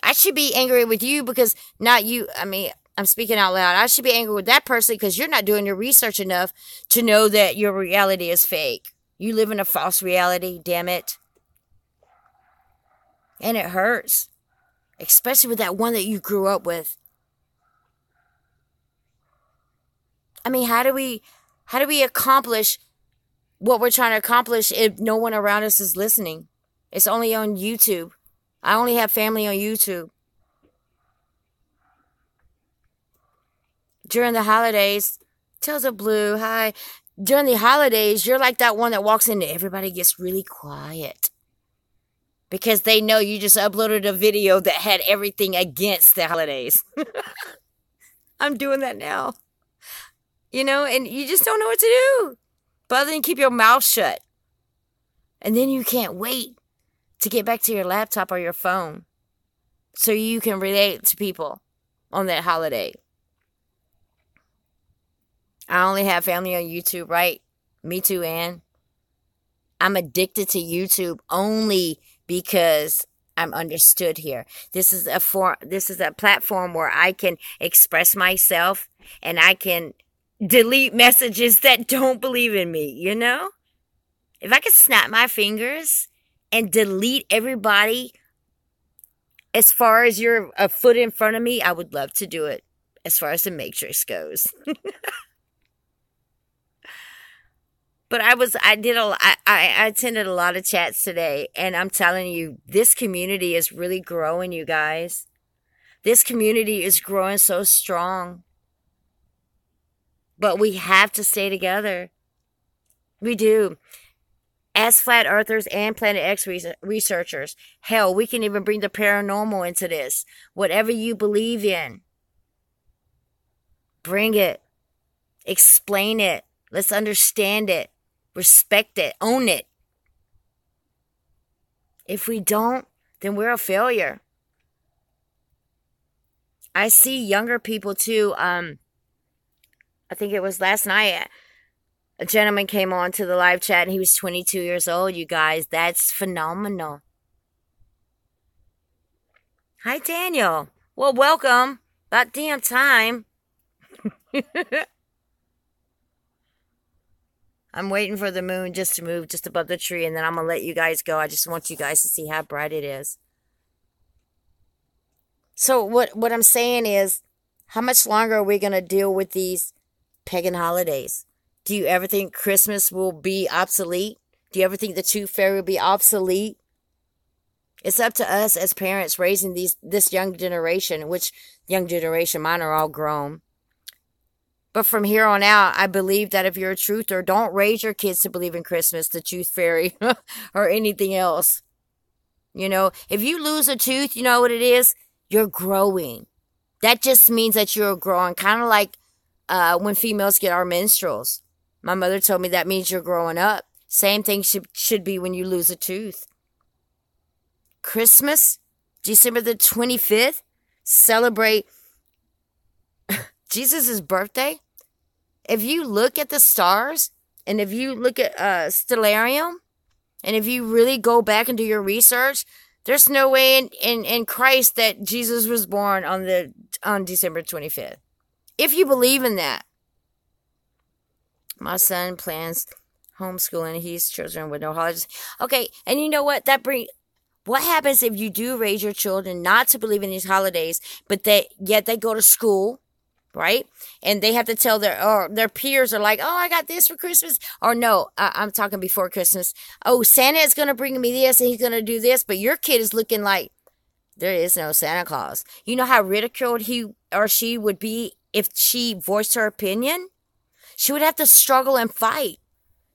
I should be angry with you because not you. I mean, I'm speaking out loud. I should be angry with that person because you're not doing your research enough to know that your reality is fake. You live in a false reality, damn it. And it hurts. Especially with that one that you grew up with. I mean, how do we accomplish what we're trying to accomplish if no one around us is listening? It's only on YouTube. I only have family on YouTube. During the holidays, tells a blue, hi. During the holidays, you're like that one that walks in and everybody gets really quiet. Because they know you just uploaded a video that had everything against the holidays. I'm doing that now. You know, and you just don't know what to do. But other than keep your mouth shut. And then you can't wait to get back to your laptop or your phone. So you can relate to people on that holiday. I only have family on YouTube, right? Me too, Ann. I'm addicted to YouTube only because I'm understood here. This is a platform where I can express myself and I can delete messages that don't believe in me, you know? If I could snap my fingers and delete everybody as far as you're a foot in front of me, I would love to do it as far as the Matrix goes. But I attended a lot of chats today, and I'm telling you, this community is really growing, you guys. This community is growing so strong. But we have to stay together. We do. As flat earthers and Planet X researchers, hell, we can even bring the paranormal into this. Whatever you believe in, bring it. Explain it. Let's understand it. Respect it. Own it. If we don't, then we're a failure. I see younger people too. I think it was last night. A gentleman came on to the live chat and he was 22 years old, you guys. That's phenomenal. Hi, Daniel. Well, welcome. About damn time. I'm waiting for the moon just to move just above the tree, and then I'm going to let you guys go. I just want you guys to see how bright it is. So what I'm saying is, how much longer are we going to deal with these pagan holidays? Do you ever think Christmas will be obsolete? Do you ever think the Tooth Fairy will be obsolete? It's up to us as parents raising this young generation, which young generation, mine are all grown. But from here on out, I believe that if you're a truther, don't raise your kids to believe in Christmas, the tooth fairy, or anything else. You know, if you lose a tooth, you know what it is? You're growing. That just means that you're growing, kind of like when females get our menstruals. My mother told me that means you're growing up. Same thing should be when you lose a tooth. Christmas, December the 25th, celebrate Jesus' birthday. If you look at the stars, and if you look at Stellarium, and if you really go back and do your research, there's no way in Christ that Jesus was born on December 25th. If you believe in that. My son plans homeschooling his children with no holidays. Okay, and you know what? What happens if you do raise your children not to believe in these holidays, but yet they go to school, right? And they have to tell their peers are like, oh, I got this for Christmas. Or no, I'm talking before Christmas. Oh, Santa is going to bring me this and he's going to do this. But your kid is looking like there is no Santa Claus. You know how ridiculed he or she would be if she voiced her opinion? She would have to struggle and fight.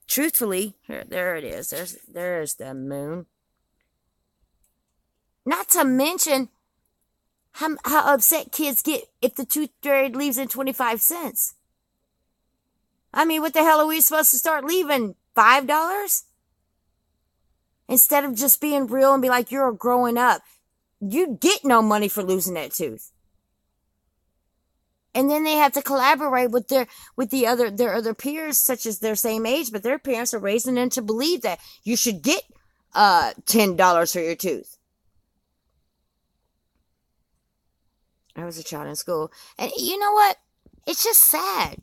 Truthfully, there it is. There's the moon. Not to mention how upset kids get if the tooth fairy leaves in 25 cents. I mean, what the hell are we supposed to start leaving? $5? Instead of just being real and be like, you're growing up. You get no money for losing that tooth. And then they have to collaborate with their other peers, such as their same age, but their parents are raising them to believe that you should get $10 for your tooth. I was a child in school, and you know what? It's just sad.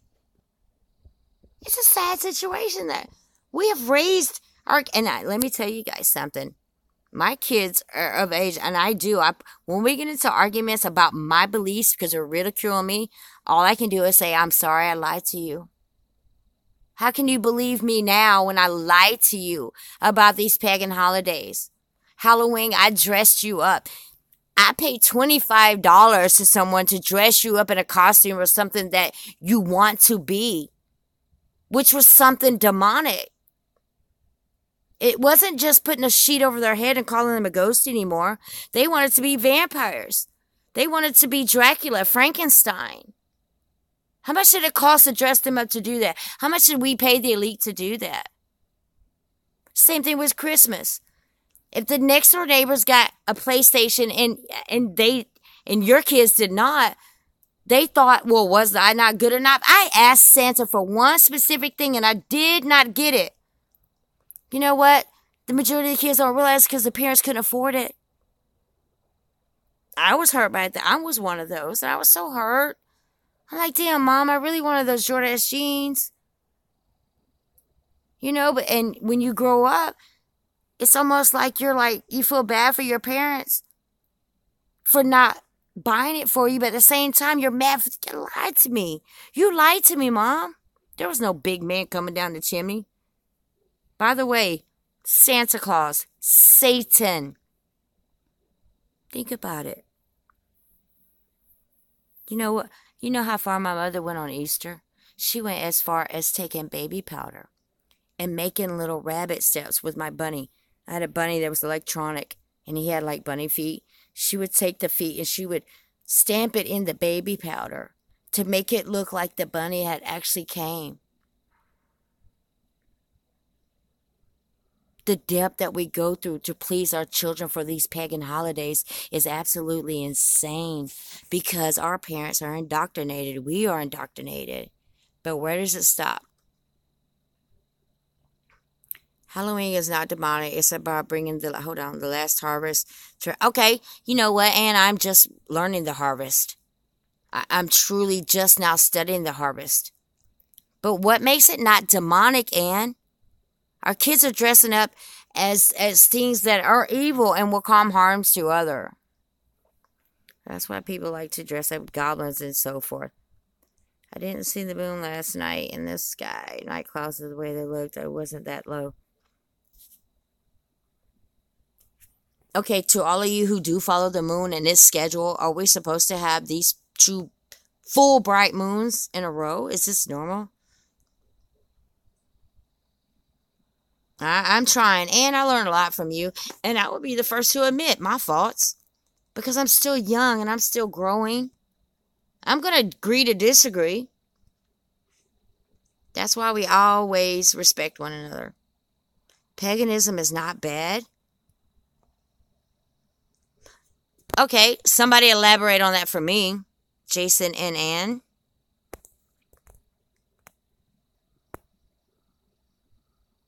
It's a sad situation that we have raised let me tell you guys something. My kids are of age, and when we get into arguments about my beliefs because they're ridiculing me, all I can do is say, I'm sorry I lied to you. How can you believe me now when I lied to you about these pagan holidays? Halloween, I dressed you up. I paid $25 to someone to dress you up in a costume or something that you want to be, which was something demonic. It wasn't just putting a sheet over their head and calling them a ghost anymore. They wanted to be vampires. They wanted to be Dracula, Frankenstein. How much did it cost to dress them up to do that? How much did we pay the elite to do that? Same thing with Christmas. If the next door neighbors got a PlayStation and your kids did not, they thought, well, was I not good enough? I asked Santa for one specific thing and I did not get it. You know what? The majority of the kids don't realize because the parents couldn't afford it. I was hurt by that. I was one of those. And I was so hurt. I'm like, damn, Mom, I really wanted those Jordache jeans. You know, and when you grow up, it's almost like you feel bad for your parents for not buying it for you. But at the same time, you're mad for you lied to me. You lied to me, Mom. There was no big man coming down the chimney. By the way, Santa Claus, Satan. Think about it. You know what? You know how far my mother went on Easter? She went as far as taking baby powder and making little rabbit steps with my bunny. I had a bunny that was electronic, and he had like bunny feet. She would take the feet and she would stamp it in the baby powder to make it look like the bunny had actually came. The depth that we go through to please our children for these pagan holidays is absolutely insane because our parents are indoctrinated. We are indoctrinated. But where does it stop? Halloween is not demonic. It's about bringing the last harvest. Okay, you know what, Ann? I'm just learning the harvest. I'm truly just now studying the harvest. But what makes it not demonic, Ann? Our kids are dressing up as things that are evil and will cause harms to others. That's why people like to dress up goblins and so forth. I didn't see the moon last night in the sky. Night clouds are the way they looked. It wasn't that low. Okay, to all of you who do follow the moon and its schedule, are we supposed to have these two full bright moons in a row? Is this normal? I'm trying, and I learned a lot from you, and I will be the first to admit my faults because I'm still young and I'm still growing. I'm going to agree to disagree. That's why we always respect one another. Paganism is not bad. Okay, somebody elaborate on that for me. Jason and Ann.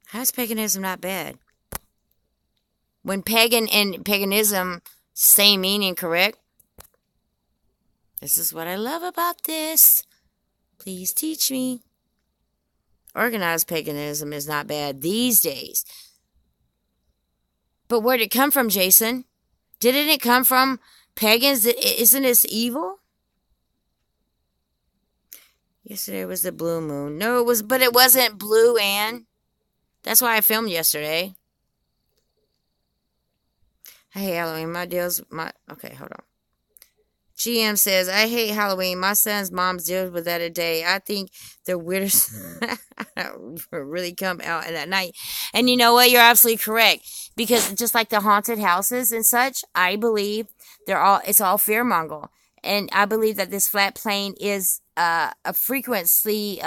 How's paganism not bad? When pagan and paganism, same meaning, correct? This is what I love about this. Please teach me. Organized paganism is not bad these days. But where did it come from, Jason? Didn't it come from pagans? Isn't this evil? Yesterday was the blue moon. No, it was, but it wasn't blue, Ann. That's why I filmed yesterday. I hate Halloween. Okay, hold on. GM says, I hate Halloween. My son's mom's deals with that a day. I think the weirdest really come out at night. And you know what? You're absolutely correct. Because just like the haunted houses and such, I believe it's all fearmonger. And I believe that this flat plane is a frequency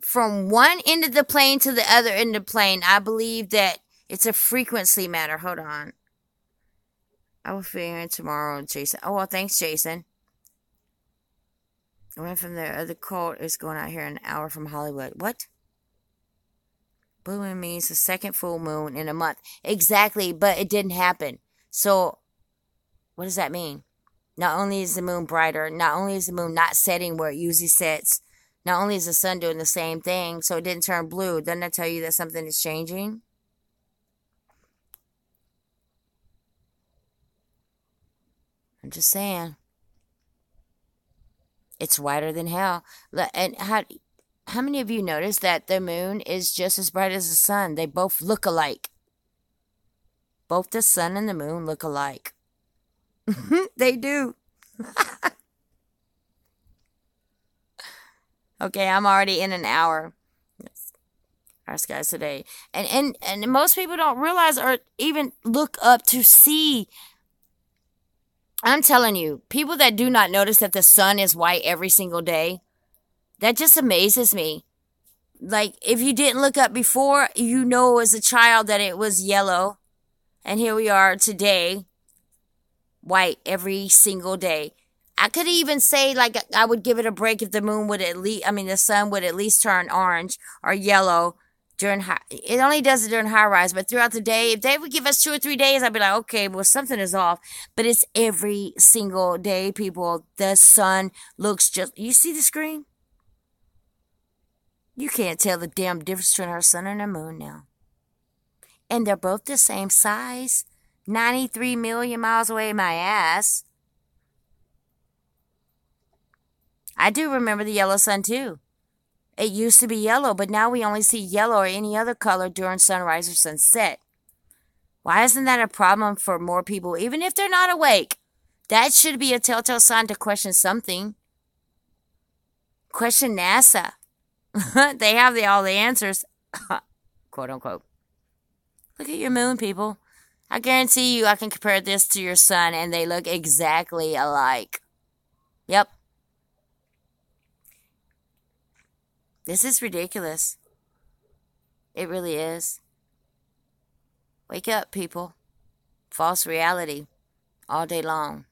from one end of the plane to the other end of the plane. I believe that it's a frequency matter. Hold on. I will figure it tomorrow, Jason. Oh, well, thanks, Jason. I went from there. The cult is going out here an hour from Hollywood. What? Blue moon means the second full moon in a month. Exactly, but it didn't happen. So, what does that mean? Not only is the moon brighter, not only is the moon not setting where it usually sets, not only is the sun doing the same thing, so it didn't turn blue. Doesn't that tell you that something is changing? I'm just saying. It's whiter than hell. And how many of you noticed that the moon is just as bright as the sun? They both look alike. Both the sun and the moon look alike. They do. Okay, I'm already in an hour. Our skies today. And most people don't realize or even look up to see. I'm telling you, people that do not notice that the sun is white every single day, that just amazes me. Like, if you didn't look up before, you know as a child that it was yellow. And here we are today, white every single day. I could even say, like, I would give it a break if the sun would at least turn orange or yellow it only does it during high rise, but throughout the day, if they would give us 2 or 3 days, I'd be like, okay, well, something is off. But it's every single day, people. The sun looks you see the screen? You can't tell the damn difference between our sun and our moon now. And they're both the same size. 93 million miles away, my ass. I do remember the yellow sun, too. It used to be yellow, but now we only see yellow or any other color during sunrise or sunset. Why isn't that a problem for more people, even if they're not awake? That should be a telltale sign to question something. Question NASA. They have all the answers. Quote unquote. Look at your moon, people. I guarantee you I can compare this to your sun and they look exactly alike. Yep. This is ridiculous. It really is. Wake up, people. False reality. All day long.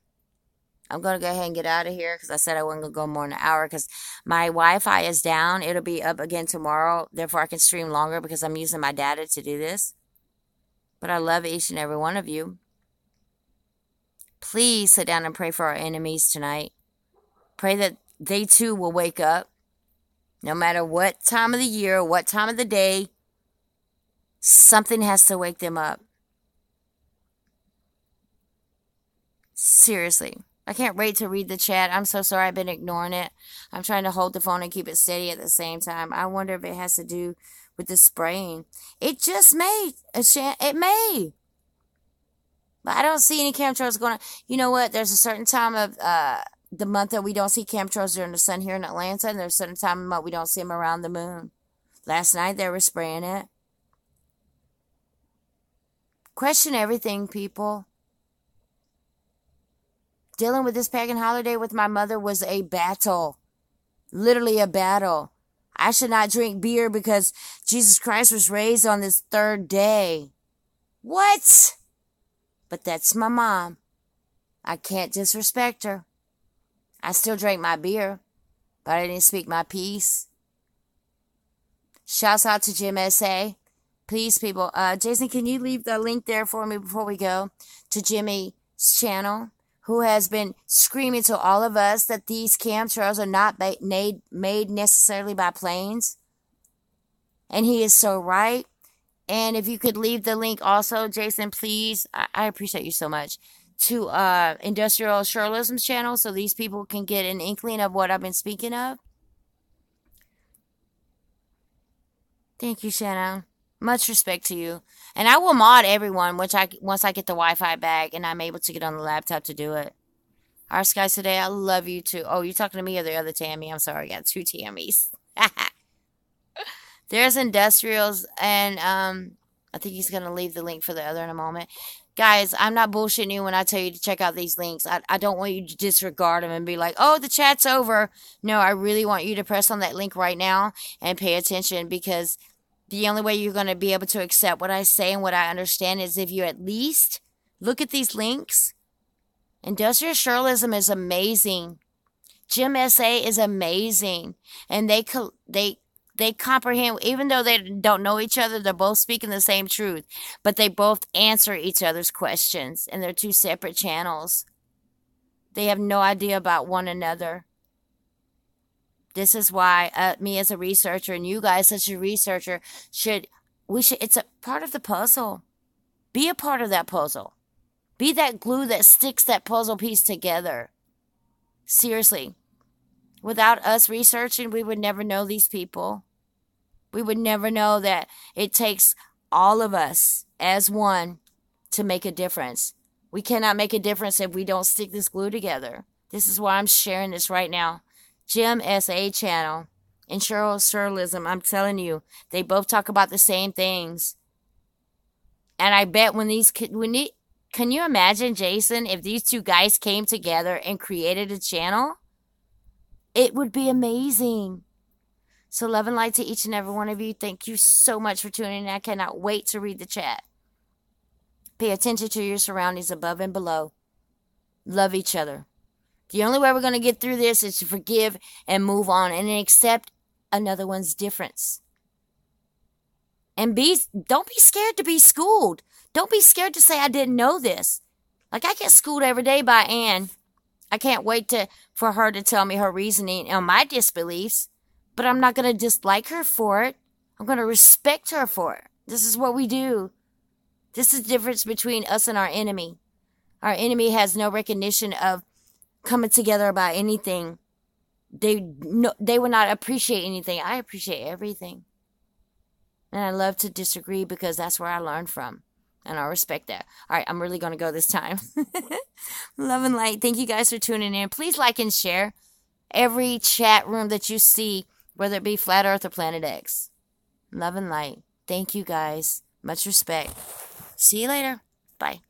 I'm going to go ahead and get out of here because I said I wasn't going to go more than an hour because my Wi-Fi is down. It'll be up again tomorrow. Therefore, I can stream longer because I'm using my data to do this. But I love each and every one of you. Please sit down and pray for our enemies tonight. Pray that they too will wake up. No matter what time of the year, what time of the day, something has to wake them up. Seriously. I can't wait to read the chat. I'm so sorry I've been ignoring it. I'm trying to hold the phone and keep it steady at the same time. I wonder if it has to do with the spraying. It just may. It may. But I don't see any chemtrails going on. You know what? There's a certain time of the month that we don't see chemtrails during the sun here in Atlanta, and there's a certain time of the month we don't see them around the moon. Last night they were spraying it. Question everything, people. Dealing with this pagan holiday with my mother was a battle. Literally a battle. I should not drink beer because Jesus Christ was raised on this third day. What? But that's my mom. I can't disrespect her. I still drank my beer, but I didn't speak my piece. Shouts out to Jim S.A. Please, people. Jason, can you leave the link there for me before we go to Jimmy's channel, who has been screaming to all of us that these chemtrails are not made necessarily by planes. And he is so right. And if you could leave the link also, Jason, please, I appreciate you so much, to Industrial Surrealism's channel so these people can get an inkling of what I've been speaking of. Thank you, Shannon. Much respect to you. And I will mod everyone once I get the Wi-Fi back and I'm able to get on the laptop to do it. Our skies today, I love you too. Oh, you talking to me or the other Tammy? I'm sorry, I got two Tammys. There's Industrials, and I think he's going to leave the link for the other in a moment. Guys, I'm not bullshitting you when I tell you to check out these links. I don't want you to disregard them and be like, oh, the chat's over. No, I really want you to press on that link right now and pay attention, because the only way you're going to be able to accept what I say and what I understand is if you at least look at these links. Industrial Surrealism is amazing. Jim S.A. is amazing. And they comprehend, even though they don't know each other, they're both speaking the same truth. But they both answer each other's questions. And they're two separate channels. They have no idea about one another. This is why me as a researcher and you guys as a researcher it's a part of the puzzle. Be a part of that puzzle. Be that glue that sticks that puzzle piece together. Seriously. Without us researching, we would never know these people. We would never know that it takes all of us as one to make a difference. We cannot make a difference if we don't stick this glue together. This is why I'm sharing this right now. Jim S.A. channel and Surrealism, I'm telling you, they both talk about the same things. And I bet can you imagine, Jason, if these two guys came together and created a channel? It would be amazing. So love and light to each and every one of you. Thank you so much for tuning in. I cannot wait to read the chat. Pay attention to your surroundings above and below. Love each other. The only way we're going to get through this is to forgive and move on and accept another one's difference. And don't be scared to be schooled. Don't be scared to say, I didn't know this. Like, I get schooled every day by Ann. I can't wait for her to tell me her reasoning on my disbeliefs. But I'm not going to dislike her for it. I'm going to respect her for it. This is what we do. This is the difference between us and our enemy. Our enemy has no recognition of coming together about anything. They will not appreciate anything. I appreciate everything. And I love to disagree because that's where I learn from. And I respect that. All right, I'm really going to go this time. Love and light. Thank you guys for tuning in. Please like and share every chat room that you see, whether it be Flat Earth or Planet X. Love and light. Thank you guys. Much respect. See you later. Bye.